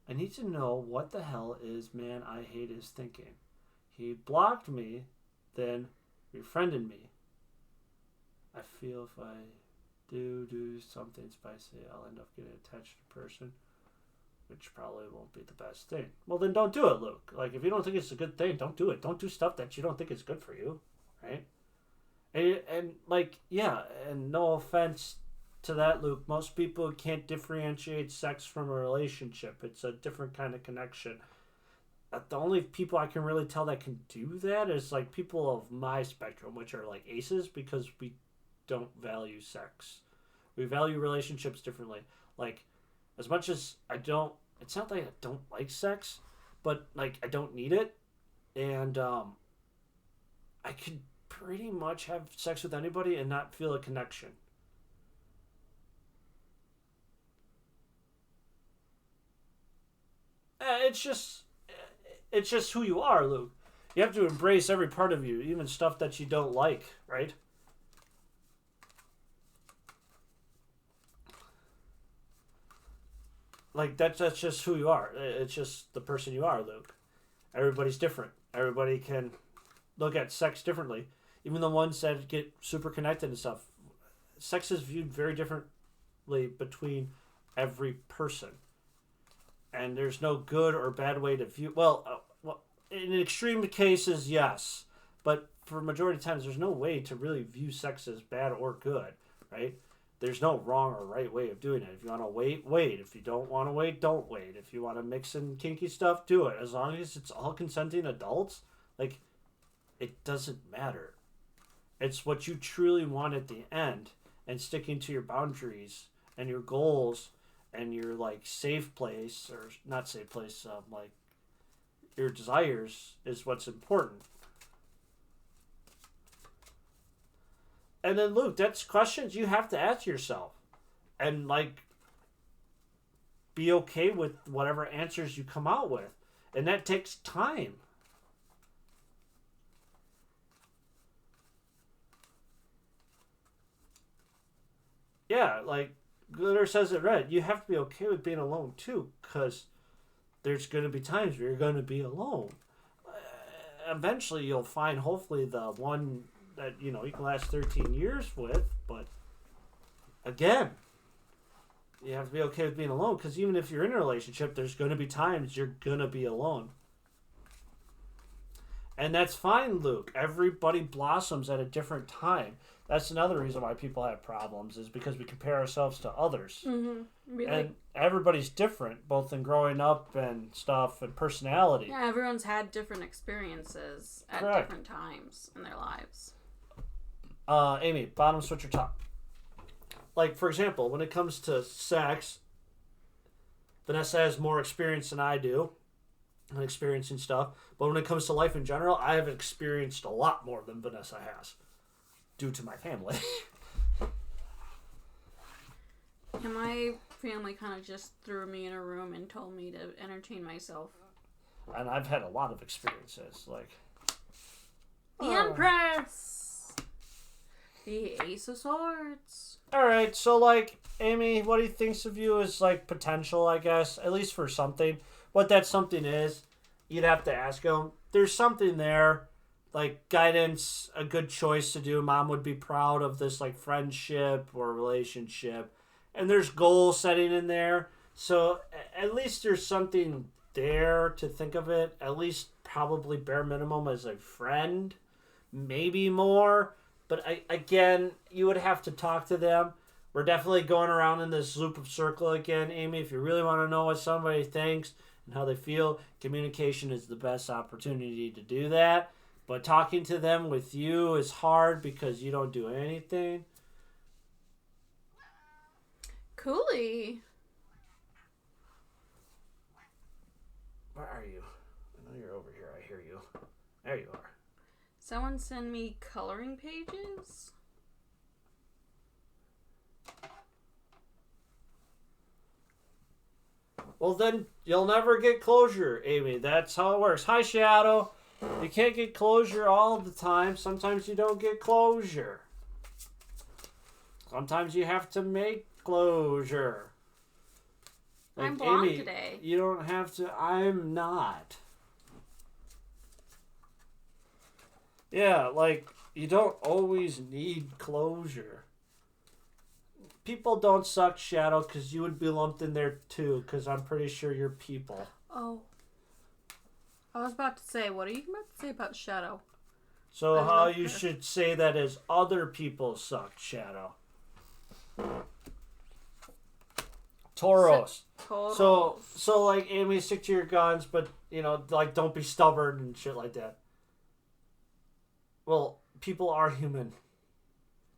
I need to know what the hell is, man, I hate his thinking. He blocked me, then befriended me. I feel if I do something spicy, I'll end up getting attached to a person, which probably won't be the best thing. Well, then don't do it, Luke. Like, if you don't think it's a good thing, don't do it. Don't do stuff that you don't think is good for you, right? And like, yeah, and no offense to that, Luke, most people can't differentiate sex from a relationship. It's a different kind of connection. The only people I can really tell that can do that is like people of my spectrum, which are like aces, because we don't value sex. We value relationships differently. Like, as much as it's not like I don't like sex, but like I don't need it. And I could pretty much have sex with anybody and not feel a connection. It's just who you are, Luke. You have to embrace every part of you, even stuff that you don't like, right? Like, that's just who you are. It's just the person you are, Luke. Everybody's different. Everybody can look at sex differently. Even the ones that get super connected and stuff. Sex is viewed very differently between every person. And there's no good or bad way to view... Well, in extreme cases, yes. But for majority of times, there's no way to really view sex as bad or good, right? There's no wrong or right way of doing it. If you want to wait, wait. If you don't want to wait, don't wait. If you want to mix in kinky stuff, do it. As long as it's all consenting adults, like, it doesn't matter. It's what you truly want at the end, and sticking to your boundaries and your goals and your, like, safe place, or not safe place, like, your desires is what's important. And then, Luke, that's questions you have to ask yourself. And, like, be okay with whatever answers you come out with. And that takes time. Yeah, like, Glitter says it right. You have to be okay with being alone, too. Because there's going to be times where you're going to be alone. Eventually, you'll find, hopefully, the one that, you know, you can last 13 years with, but again, you have to be okay with being alone, because even if you're in a relationship, there's going to be times you're going to be alone. And that's fine, Luke. Everybody blossoms at a different time. That's another reason why people have problems, is because we compare ourselves to others. Mm-hmm. And everybody's different, both in growing up and stuff and personality. Yeah, everyone's had different experiences at different times in their lives. Amy, bottom switch or top? Like, for example, when it comes to sex, Vanessa has more experience than I do. And experiencing stuff. But when it comes to life in general, I have experienced a lot more than Vanessa has. Due to my family. And my family kind of just threw me in a room and told me to entertain myself. And I've had a lot of experiences. Like... The Empress! The Ace of Swords. Alright, so like, Amy, what he thinks of you is like potential, I guess. At least for something. What that something is, you'd have to ask him. There's something there, like guidance, a good choice to do. Mom would be proud of this, like friendship or relationship. And there's goal setting in there. So at least there's something there to think of it. At least probably bare minimum as a friend. Maybe more. But again, you would have to talk to them. We're definitely going around in this loop of circle again, Amy. If you really want to know what somebody thinks and how they feel, communication is the best opportunity to do that. But talking to them with you is hard because you don't do anything. Cooley. Where are you? I know you're over here. I hear you. There you are. Someone send me coloring pages? Well, then you'll never get closure, Amy. That's how it works. Hi, Shadow. You can't get closure all the time. Sometimes you don't get closure. Sometimes you have to make closure. Like, I'm blonde Amy, today. You don't have to. I'm not. Yeah, like, you don't always need closure. People don't suck, Shadow, because you would be lumped in there too, because I'm pretty sure you're people. Oh. I was about to say, what are you about to say about Shadow? So how you should say that is other people suck, Shadow. Tauros. So like, Amy, stick to your guns, but, you know, like, don't be stubborn and shit like that. Well, people are human.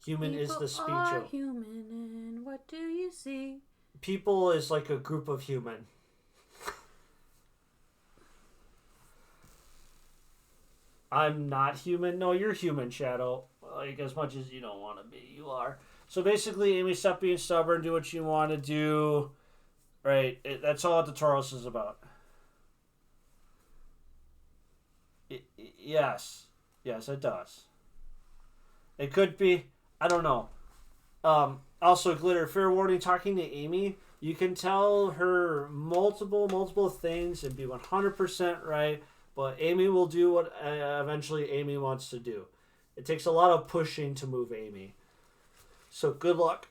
Human is the speech are of... human, and what do you see? People is like a group of human. I'm not human. No, you're human, Shadow. Like, as much as you don't want to be, you are. So basically, Amy, stop being stubborn. Do what you want to do. Right. That's all the Tauros is about. Yes. Yes, it does. It could be. I don't know. Also, Glitter, fair warning, talking to Amy, you can tell her multiple things and be 100% right, but Amy will do what eventually Amy wants to do. It takes a lot of pushing to move Amy. So, good luck.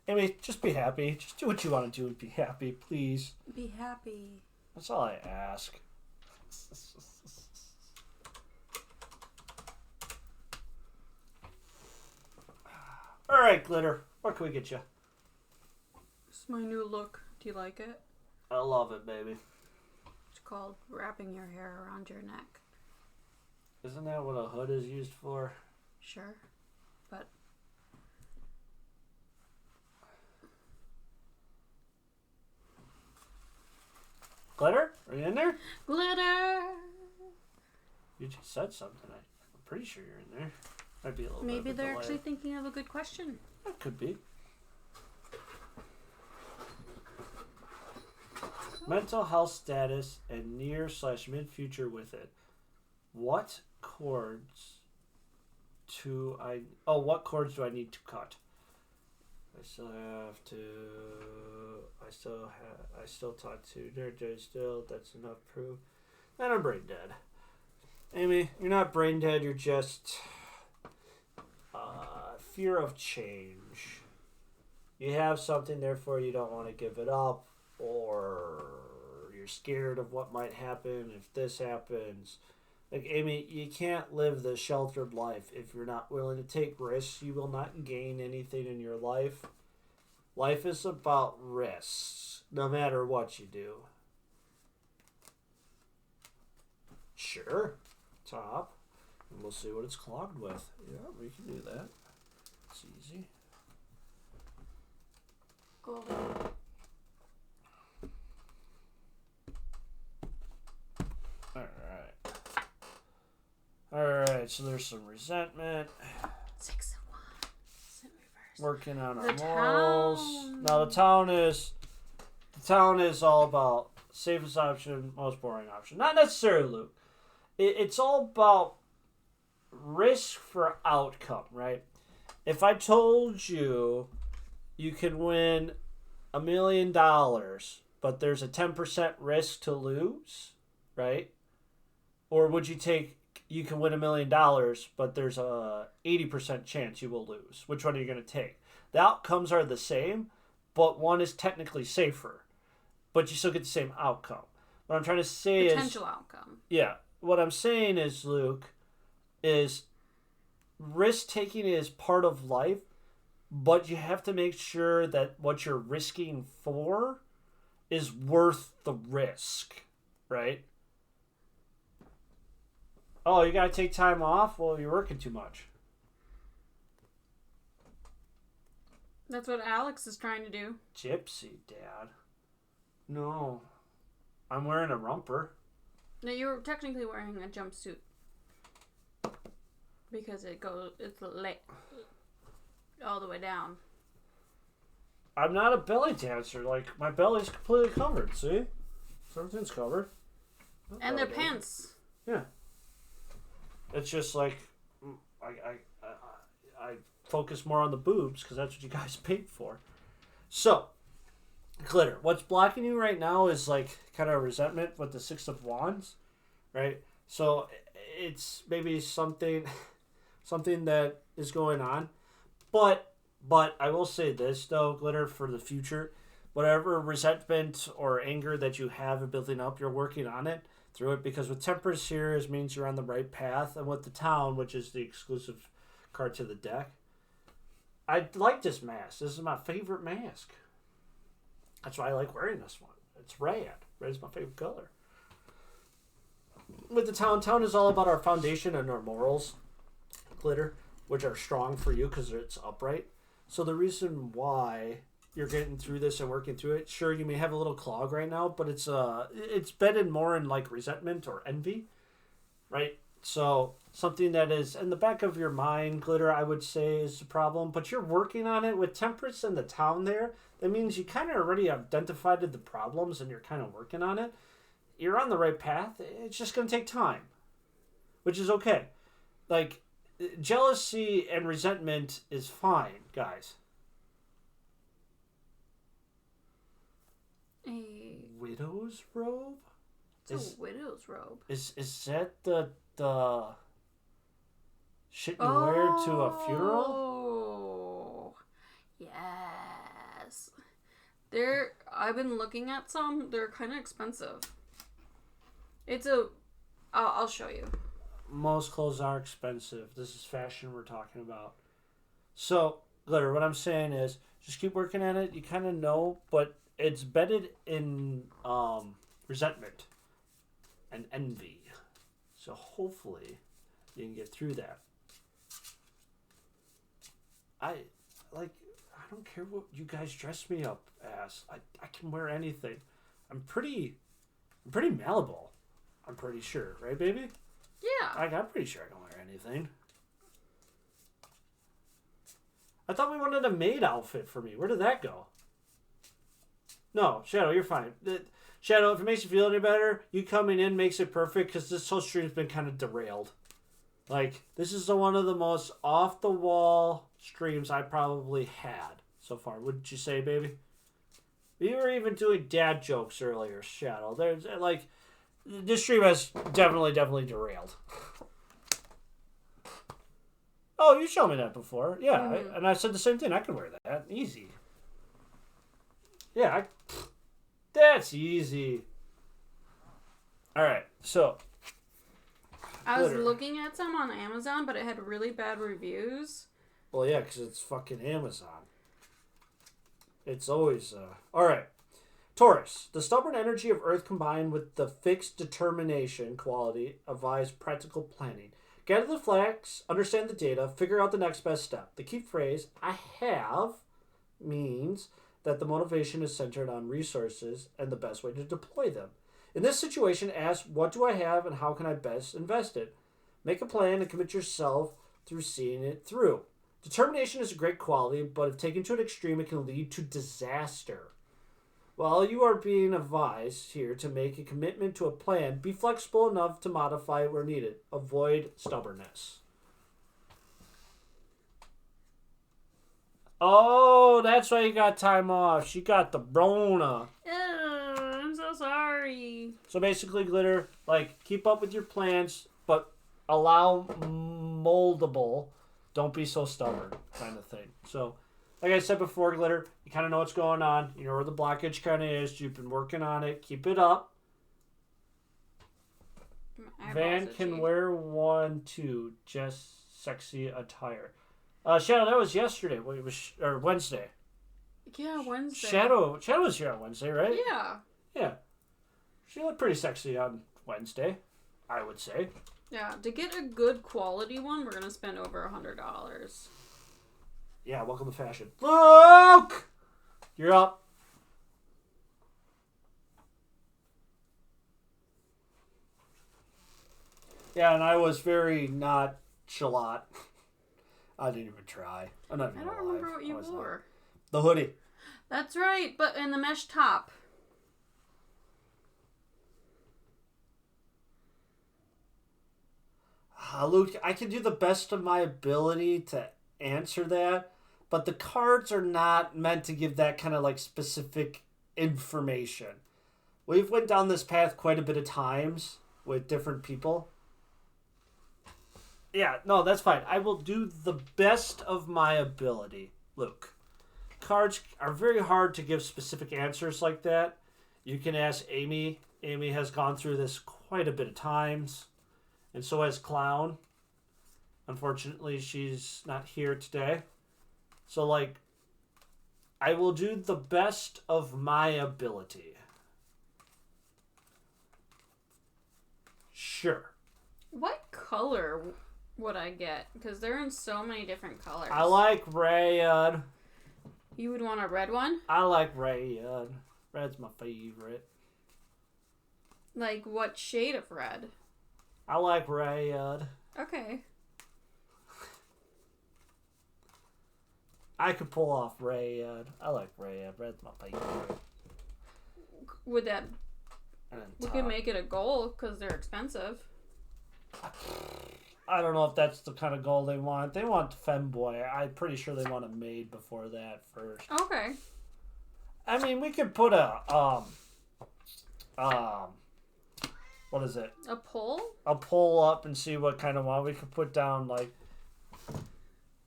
Amy, just be happy. Just do what you want to do and be happy, please. Be happy. That's all I ask. All right, Glitter. What can we get you? It's my new look. Do you like it? I love it, baby. It's called wrapping your hair around your neck. Isn't that what a hood is used for? Sure. But... Glitter? Are you in there? Glitter! You just said something. I'm pretty sure you're in there. Might be a little Maybe bit of a they're delay. actually thinking of a good question. That could be. Mental health status and near/mid future with it. What chords what chords do I need to cut? I still talk to nerd still, that's enough proof. Then I'm brain dead. Amy, you're not brain dead, you're just fear of change. You have something, therefore you don't want to give it up, or you're scared of what might happen if this happens. Like, Amy, you can't live the sheltered life if you're not willing to take risks. You will not gain anything in your life. Life is about risks, no matter what you do. Sure. Top. And we'll see what it's clogged with. Yeah, we can do that. It's easy. Goblin. Alright, so there's some resentment. 6 and 1. Sit reverse. Working on our The morals. town. Now the town is all about safest option, most boring option. Not necessarily, Luke. It's all about risk for outcome, right? If I told you you can win $1 million, but there's a 10% risk to lose, right? Or would you take you can win $1 million, but there's a 80% chance you will lose? Which one are you going to take? The outcomes are the same, but one is technically safer, but you still get the same outcome. What I'm trying to say Potential outcome. Yeah. What I'm saying is, Luke, is risk taking is part of life, but you have to make sure that what you're risking for is worth the risk, right? Oh, you gotta take time off? Well, you're working too much. That's what Alex is trying to do. Gypsy, Dad. No. I'm wearing a romper. No, you're technically wearing a jumpsuit. Because it's all the way down. I'm not a belly dancer. Like, my belly's completely covered, see? So everything's covered. And their pants. Yeah. It's just like, I focus more on the boobs because that's what you guys paid for. So, Glitter, what's blocking you right now is like kind of resentment with the 6 of Wands, right? So it's maybe something that is going on. But I will say this though, Glitter, for the future, whatever resentment or anger that you have in building up, you're working on it through it, because with Temperance here it means you're on the right path, and with the Town, which is the exclusive card to the deck, I like this mask. This is my favorite mask. That's why I like wearing this one. It's red. Red is my favorite color. With the Town is all about our foundation and our morals, Glitter, which are strong for you because it's upright. So the reason why you're getting through this and working through it, sure, you may have a little clog right now, but it's bedded more in like resentment or envy, right? So something that is in the back of your mind, Glitter, I would say is the problem, but you're working on it with Temperance and the Town there. That means you kind of already identified the problems and you're kind of working on it. You're on the right path. It's just going to take time, which is okay. Like, jealousy and resentment is fine, guys. A Widow's robe? It's a widow's robe. Is that the shit you wear to a funeral? Oh, yes. I've been looking at some. They're kind of expensive. I'll show you. Most clothes are expensive. This is fashion we're talking about. So, Glitter, what I'm saying is just keep working at it. You kind of know, but it's bedded in resentment and envy. So hopefully you can get through that. I don't care what you guys dress me up as. I can wear anything. I'm pretty malleable. I'm pretty sure, right, baby? Yeah. I'm pretty sure I can wear anything. I thought we wanted a maid outfit for me. Where did that go? No, Shadow, you're fine. Shadow, if it makes you feel any better, you coming in makes it perfect because this whole stream's been kind of derailed. Like, this is one of the most off-the-wall streams I probably had so far. Wouldn't you say, baby? We were even doing dad jokes earlier, Shadow. There's, like, this stream has definitely derailed. Oh, you showed me that before. Yeah, and I said the same thing. I could wear that. Easy. Yeah, that's easy. All right, so I was glitter. looking at some on Amazon, but it had really bad reviews. Well, yeah, because it's fucking Amazon. It's always all right. Taurus, the stubborn energy of Earth combined with the fixed determination quality advise practical planning. Gather the facts, understand the data, figure out the next best step. The key phrase, I have, means that the motivation is centered on resources and the best way to deploy them. In this situation, ask, what do I have and how can I best invest it? Make a plan and commit yourself through seeing it through. Determination is a great quality, but if taken to an extreme, it can lead to disaster. While you are being advised here to make a commitment to a plan, be flexible enough to modify it where needed. Avoid stubbornness. Oh, that's why you got time off. She got the Brona. Oh, I'm so sorry. So basically, Glitter, like, keep up with your plans, but allow moldable. Don't be so stubborn, kind of thing. So, like I said before, Glitter, you kind of know what's going on. You know where the blockage kind of is. You've been working on it. Keep it up. Van can wear one too. Just sexy attire. Shadow, that was yesterday. Well, it was or Wednesday. Yeah, Wednesday. Shadow was here on Wednesday, right? Yeah. Yeah. She looked pretty sexy on Wednesday, I would say. Yeah, to get a good quality one, we're gonna spend over $100. Yeah, welcome to fashion. Luke! You're up. Yeah, and I was very not chalant. I didn't even try. I'm not even I don't remember what you wore. The hoodie. That's right, but in the mesh top. Luke, I can do the best of my ability to answer that, but the cards are not meant to give that kind of like specific information. We've went down this path quite a bit of times with different people. Yeah, no, that's fine. I will do the best of my ability, Luke. Cards are very hard to give specific answers like that. You can ask Amy. Amy has gone through this quite a bit of times. And so has Clown. Unfortunately, she's not here today. So, like, I will do the best of my ability. Sure. What color would I get? Because they're in so many different colors. I like red. You would want a red one? I like red. Red's my favorite. Like, what shade of red? I like red. Okay. I could pull off red. I like red. Red's my favorite. Would that... And We could make it a gold because they're expensive. I don't know if that's the kind of gold they want. They want femboy. I'm pretty sure they want a maid before that first. Okay. I mean, we could put a what is it? A pull? A poll up and see what kind of one. We could put down like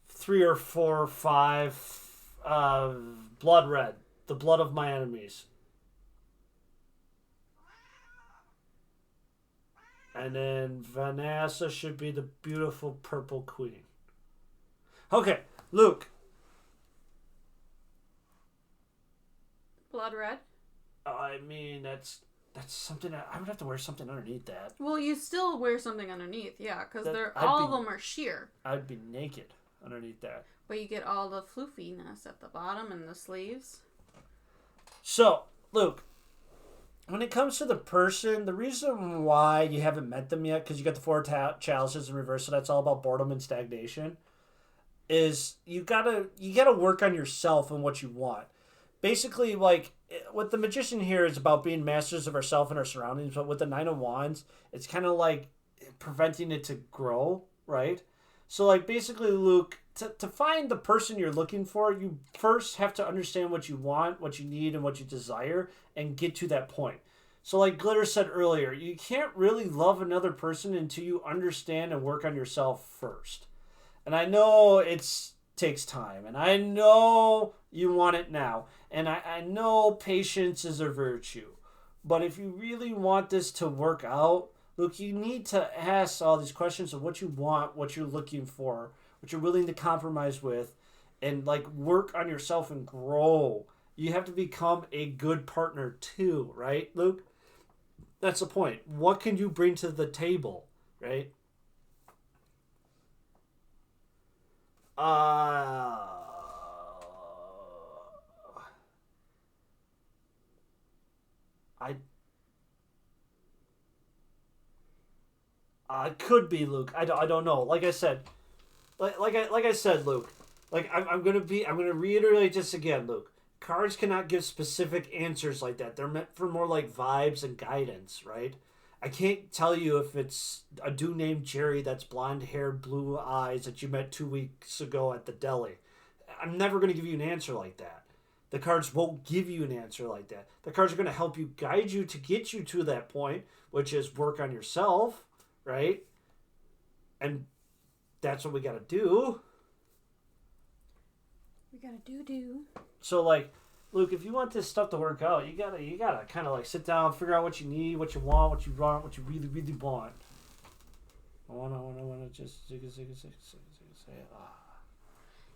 3 or 4 or 5 blood red. The blood of my enemies. And then Vanessa should be the beautiful purple queen. Okay, Luke. Blood red? I mean, that's something I would have to wear something underneath that. Well, you still wear something underneath, yeah, because That- all of them are sheer. I'd be naked underneath that. But you get all the floofiness at the bottom and the sleeves. So, Luke, when it comes to the person, the reason why you haven't met them yet, because you got the 4 chalices in reverse, so that's all about boredom and stagnation, is you gotta work on yourself and what you want. Basically, like, what the magician here is about being masters of ourselves and our surroundings, but with the 9 of Wands, it's kind of like preventing it to grow, right? So, like, basically, Luke, to find the person you're looking for, you first have to understand what you want, what you need, and what you desire, and get to that point. So, like Glitter said earlier, you can't really love another person until you understand and work on yourself first. And I know it takes time, and I know you want it now. And I know patience is a virtue. But if you really want this to work out, look, you need to ask all these questions of what you want, what you're looking for, what you're willing to compromise with, and like work on yourself and grow. You have to become a good partner too, right, Luke? That's the point. What can you bring to the table, right? Uh I could be Luke. I don't know. Like I said, like I said, Luke. Like I'm gonna reiterate this again, Luke. Cards cannot give specific answers like that. They're meant for more like vibes and guidance, right? I can't tell you if it's a dude named Jerry that's blonde hair, blue eyes that you met 2 weeks ago at the deli. I'm never gonna give you an answer like that. The cards won't give you an answer like that. The cards are going to help you, guide you to get you to that point, which is work on yourself, right? And that's what we got to do. We got to do. So, like, Luke, if you want this stuff to work out, you gotta kind of like sit down, figure out what you need, what you want, what you really, really want. I wanna just say it.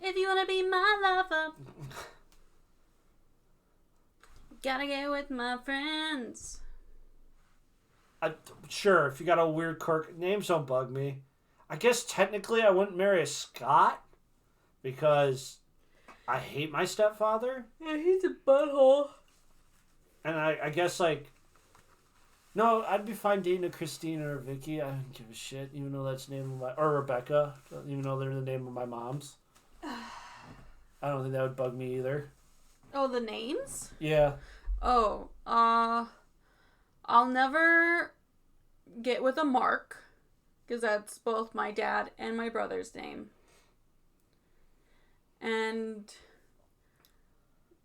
If you wanna be my lover. Gotta get with my friends. Sure, if you got a weird quirk, names don't bug me. I guess technically I wouldn't marry a Scot because I hate my stepfather. Yeah, he's a butthole. And I guess like, no, I'd be fine dating a Christine or a Vicky. I don't give a shit, even though that's the name of my, or Rebecca, even though they're the name of my mom's. I don't think that would bug me either. Oh, the names? Yeah. Oh, I'll never get with a Mark, because that's both my dad and my brother's name. And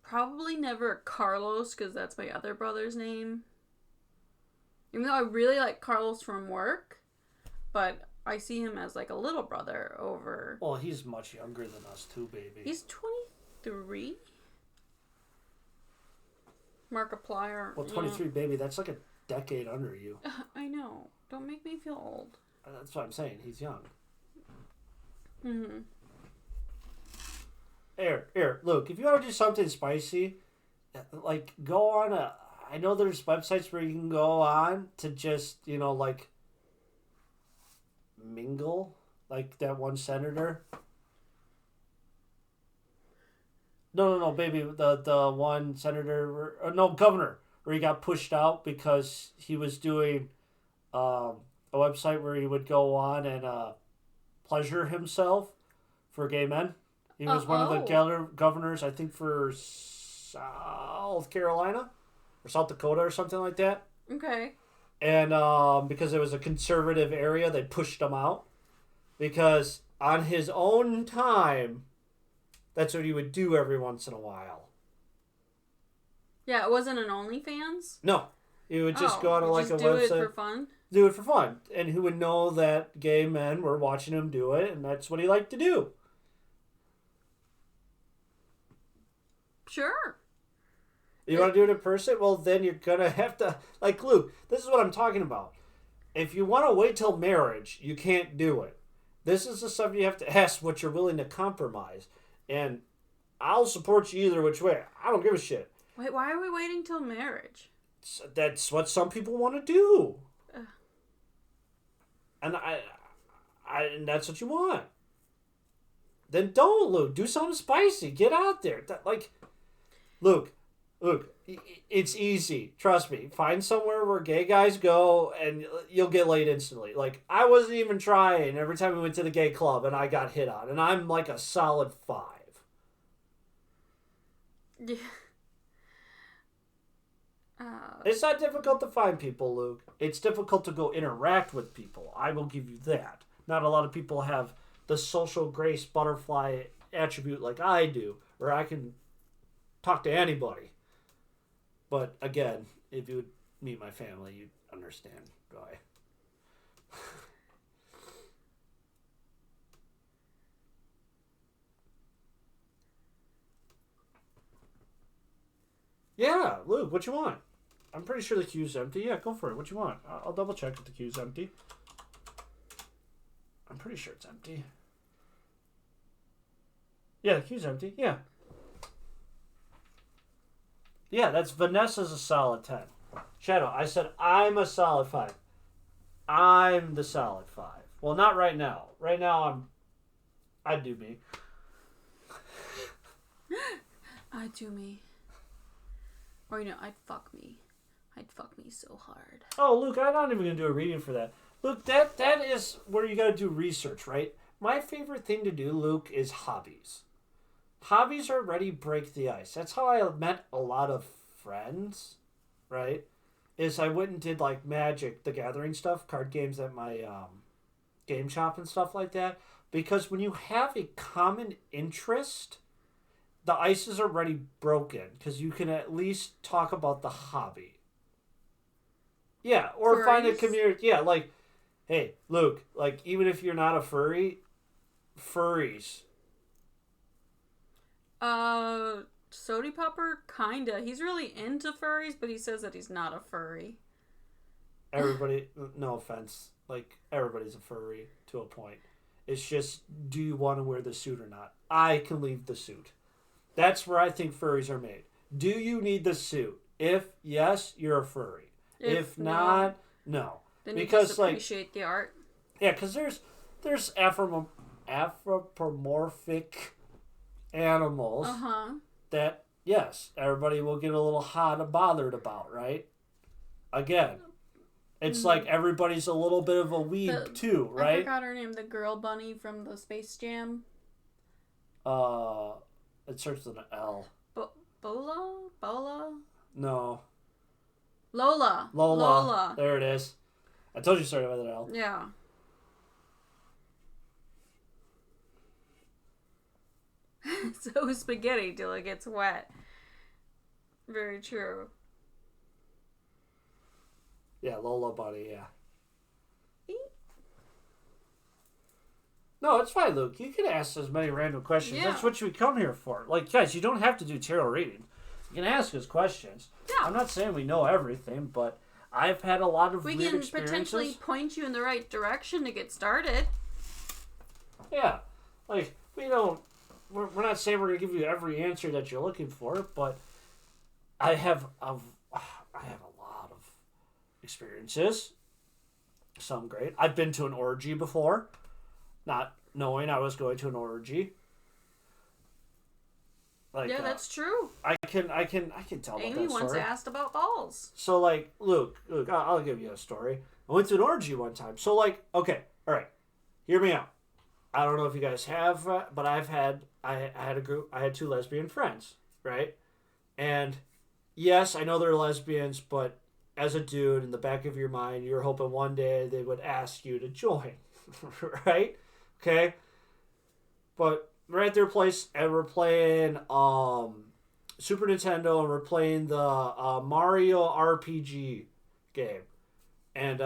probably never Carlos, because that's my other brother's name. Even though I really like Carlos from work, but I see him as like a little brother over... Well, he's much younger than us too, baby. He's 23? Markiplier. Well, 23, baby, that's like a decade under you. I know. Don't make me feel old. That's what I'm saying. He's young. Mm-hmm. Here, Luke, if you want to do something spicy, like, go on I know there's websites where you can go on to just, like, mingle, like that one senator. No, baby. The one senator, no, governor, where he got pushed out because he was doing a website where he would go on and pleasure himself for gay men. He was one of the governors, I think, for South Carolina or South Dakota or something like that. Okay. And because it was a conservative area, they pushed him out. Because on his own time, that's what he would do every once in a while. Yeah, it wasn't an OnlyFans? No. He would just go to like a website. Do it for fun? Do it for fun. And who would know that gay men were watching him do it, and that's what he liked to do. Sure. You want to do it in person? Well, then you're going to have to... Like, Luke, this is what I'm talking about. If you want to wait till marriage, you can't do it. This is the stuff you have to ask what you're willing to compromise. And I'll support you either which way. I don't give a shit. Wait, why are we waiting till marriage? That's what some people want to do. And and that's what you want. Then don't, Luke. Do something spicy. Get out there. Luke, it's easy. Trust me. Find somewhere where gay guys go and you'll get laid instantly. Like, I wasn't even trying every time we went to the gay club and I got hit on. And I'm like a solid 5. Yeah. It's not difficult to find people, Luke. It's difficult to go interact with people. I will give you that. Not a lot of people have the social grace butterfly attribute like I do, where I can talk to anybody. But again, if you would meet my family, you'd understand why. Yeah, Luke, what you want? I'm pretty sure the queue's empty. Yeah, go for it. What you want? I'll double check if the queue's empty. I'm pretty sure it's empty. Yeah, the queue's empty. Yeah. Yeah, that's Vanessa's a solid 10. Shadow, I said I'm a solid 5. I'm the solid 5. Well, not right now. Right now, I'd do me. I'd do me. Or, I'd fuck me. I'd fuck me so hard. Oh, Luke, I'm not even going to do a reading for that. Luke, that is where you got to do research, right? My favorite thing to do, Luke, is hobbies. Hobbies already break the ice. That's how I met a lot of friends, right? Is I went and did like Magic, the Gathering stuff, card games at my game shop and stuff like that. Because when you have a common interest, the ice is already broken because you can at least talk about the hobby. Yeah, or find a community. Yeah, like, hey, Luke, like, even if you're not a furry, furries. Sody Popper, kinda. He's really into furries, but he says that he's not a furry. Everybody, no offense, like, everybody's a furry to a point. It's just, do you want to wear the suit or not? I can leave the suit. That's where I think furries are made. Do you need the suit? If yes, you're a furry. If not, no. Then because, you just appreciate the art. Yeah, because there's anthropomorphic animals that, yes, everybody will get a little hot and bothered about, right? Again, it's like everybody's a little bit of a weeb too, right? I forgot her name. The girl bunny from the Space Jam. It starts with an L. Bola? No. Lola. There it is. I told you it started with an L. Yeah. So is spaghetti till it gets wet. Very true. Yeah, Lola Bunny, yeah. No, it's fine, Luke. You can ask as many random questions. Yeah. That's what we come here for. Like, guys, you don't have to do tarot reading. You can ask us questions. Yeah. I'm not saying we know everything, but I've had a lot of weird experiences. We can potentially point you in the right direction to get started. Yeah. Like, we're not saying we're going to give you every answer that you're looking for, but I have a lot of experiences. Some great. I've been to an orgy before, not knowing I was going to an orgy. Like, yeah, that's true. I can tell about that story. Amy once asked about balls. So, like, Luke, I'll give you a story. I went to an orgy one time. So, like, okay, all right, hear me out. I don't know if you guys have, but I had a group. I had 2 lesbian friends, right? And yes, I know they're lesbians, but as a dude, in the back of your mind, you're hoping one day they would ask you to join, right? Okay, but we're at their place and we're playing Super Nintendo and we're playing the Mario RPG game, and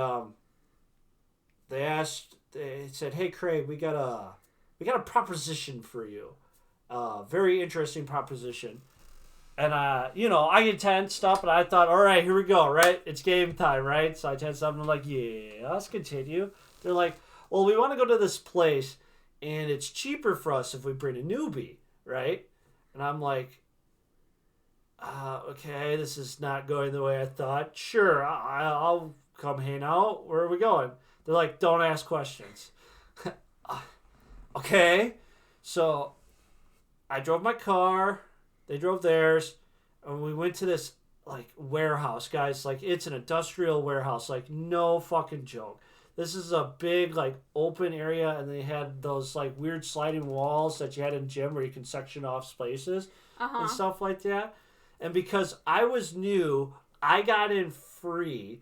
they said, "Hey Craig, we got a proposition for you, very interesting proposition." And I get tensed up, and I thought, all right, here we go, right? It's game time, right? So I tensed up, and I'm like, yeah, let's continue. They're like, well, we want to go to this place, and it's cheaper for us if we bring a newbie, right? And I'm like, okay, this is not going the way I thought. Sure, I'll come hang out. Where are we going? They're like, don't ask questions. Okay. So I drove my car. They drove theirs. And we went to this, like, warehouse, guys. Like, it's an industrial warehouse. Like, no fucking joke. This is a big, like, open area, and they had those, like, weird sliding walls that you had in gym where you can section off spaces and stuff like that. And because I was new, I got in free,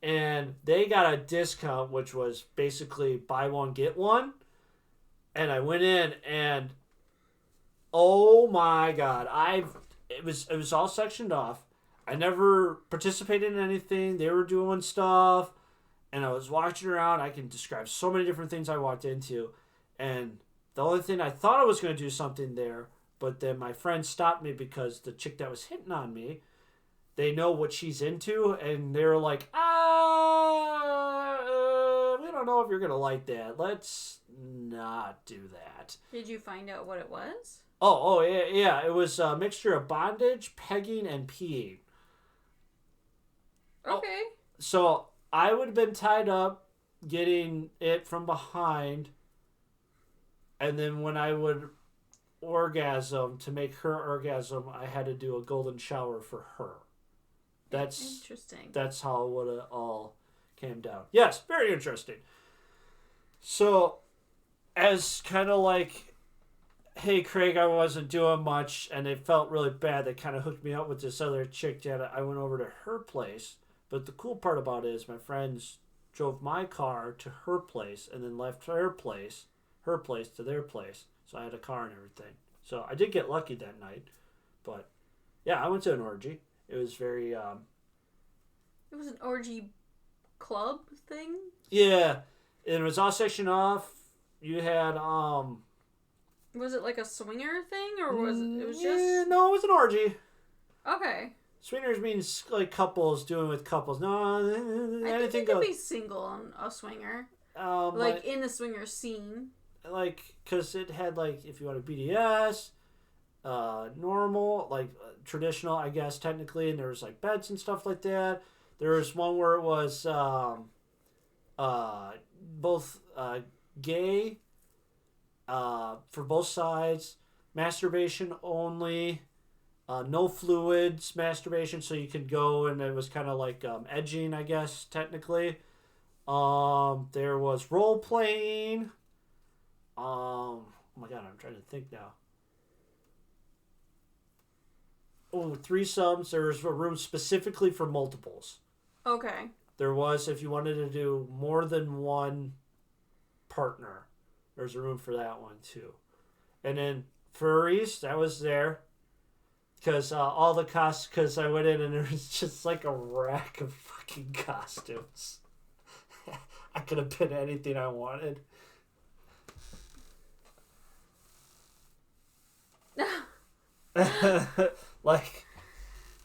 and they got a discount, which was basically buy one, get one. And I went in, and oh my God, it was all sectioned off. I never participated in anything. They were doing stuff, and I was watching around. I can describe so many different things I walked into, and the only thing I thought I was going to do something there, but then my friend stopped me because the chick that was hitting on me they know what she's into, and they're like, we don't know if you're gonna like that. Let's not do that. Did you find out what it was? Oh, yeah. It was a mixture of bondage, pegging, and peeing. Okay. So I would have been tied up, getting it from behind, and then when I would orgasm, to make her orgasm, I had to do a golden shower for her. That's interesting. That's how it would have all came down. Yes, very interesting. So, as kind of like, hey, Craig, I wasn't doing much, and it felt really bad. They kind of hooked me up with this other chick, Janet. I went over to her place. But the cool part about it is my friends drove my car to her place and then left her place to their place. So I had a car and everything. So I did get lucky that night. But, yeah, I went to an orgy. It was very... It was an orgy club thing? Yeah. And it was all sectioned off. You had... Was it like a swinger thing? Or was it was just... No, it was an orgy. Okay. Swingers means like couples doing with couples. No, I think you could be single on a swinger. Like in the swinger scene. Like, because it had like, if you want a BDS, normal, like traditional, I guess, technically, and there was like beds and stuff like that. There was one where it was both gay for both sides, masturbation only. No fluids, masturbation, so you could go, and it was kind of like edging, I guess, technically. There was role playing. Oh my god, I'm trying to think now. Oh, threesomes. There was a room specifically for multiples. Okay. There was, if you wanted to do more than one partner, there's a room for that one too. And then furries, that was there. Because all the costs, because I went in and there was just like a rack of fucking costumes. I could have been anything I wanted. Like,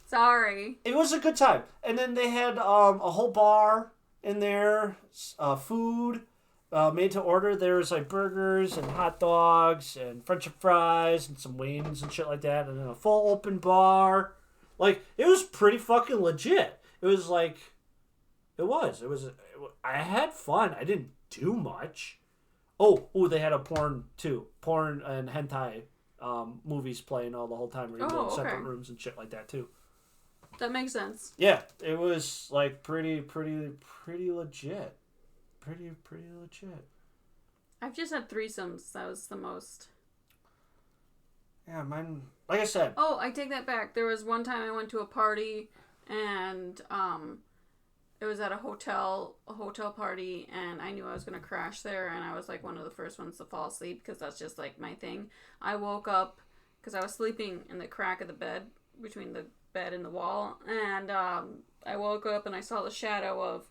sorry. It was a good time. And then they had a whole bar in there, food. Made to order. There's like burgers and hot dogs and French fries and some wings and shit like that, and then a full open bar. Like, it was pretty fucking legit. It was like, I had fun. I didn't do much. Oh, they had a porn too. Porn and hentai movies playing all the whole time. Where you go in separate rooms and shit like that too. That makes sense. Yeah, it was like pretty legit. Pretty legit. I've just had threesomes. That was the most. Yeah, mine. Like I said. Oh, I take that back. There was one time I went to a party, and it was at a hotel party, and I knew I was gonna crash there, and I was like one of the first ones to fall asleep because that's just like my thing. I woke up because I was sleeping in the crack of the bed between the bed and the wall, and I woke up and I saw the shadow of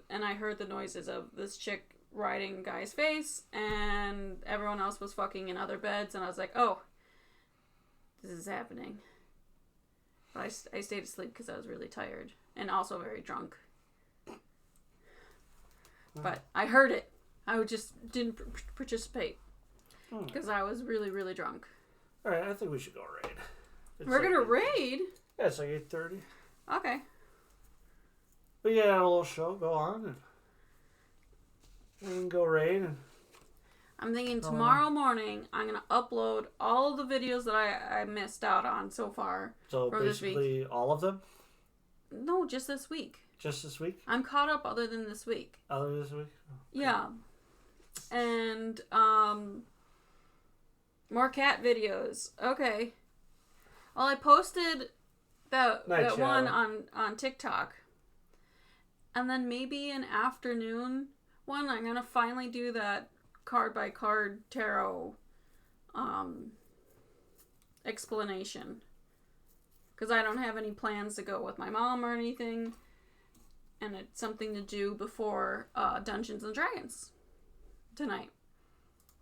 and I heard the noises of this chick riding a guy's face, and everyone else was fucking in other beds, and I was like, oh, this is happening. But I stayed asleep because I was really tired and also very drunk. But I heard it. I just didn't participate because I was really, really drunk. All right, I think we should go raid. We're going to raid? Yeah, it's like 8:30. Okay. We got a little show. Go on, and we can go raid. And I'm thinking tomorrow morning I'm gonna upload all of the videos that I missed out on so far. So basically, all of them. No, just this week. Just this week. I'm caught up, other than this week. Other than this week. Oh, yeah, and more cat videos. Okay. Well, I posted that one on TikTok. And then maybe an afternoon one, I'm going to finally do that card by card tarot explanation. Because I don't have any plans to go with my mom or anything. And it's something to do before Dungeons and Dragons tonight.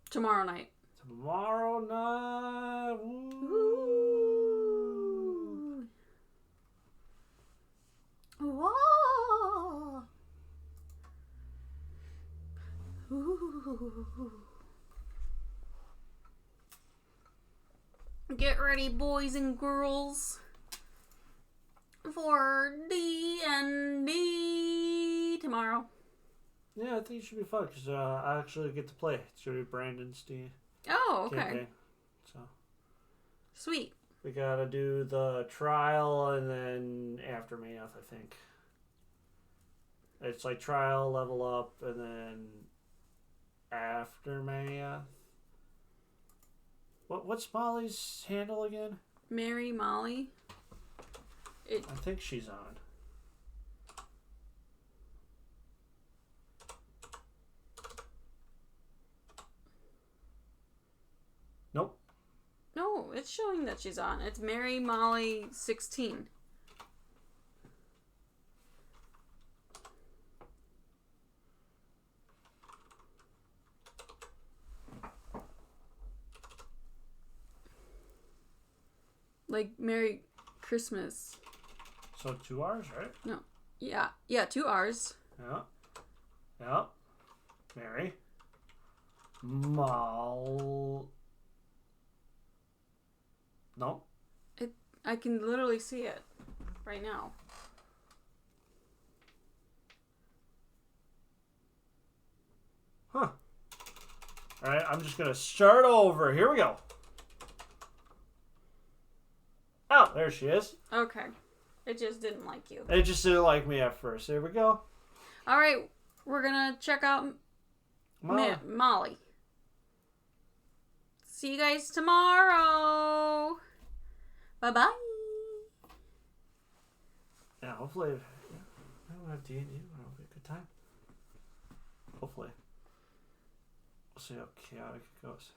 Tomorrow night. Tomorrow night. Woo. Whoa. Ooh. Get ready, boys and girls, for D&D tomorrow. Yeah, I think it should be fun because I actually get to play. It's going to be Brandon's D. Oh, okay. Campaign. So Sweet. we got to do the trial and then aftermath, I think. It's like trial, level up, and then aftermath. What's Molly's handle again? Mary Molly. I think she's on. Nope. No, it's showing that she's on. It's Mary Molly 16. Like Merry Christmas. So 2 R's, right? No. Yeah, 2 R's. Yeah. Yeah. Mary. Mal. Nope. I can literally see it right now. Huh. Alright, I'm just gonna start over. Here we go. Oh, there she is. Okay. It just didn't like you. It just didn't like me at first. Here we go. Alright, we're gonna check out Molly. See you guys tomorrow. Bye-bye. Yeah, hopefully we'll have D&D. It'll be a good time. Hopefully. We'll see how chaotic it goes.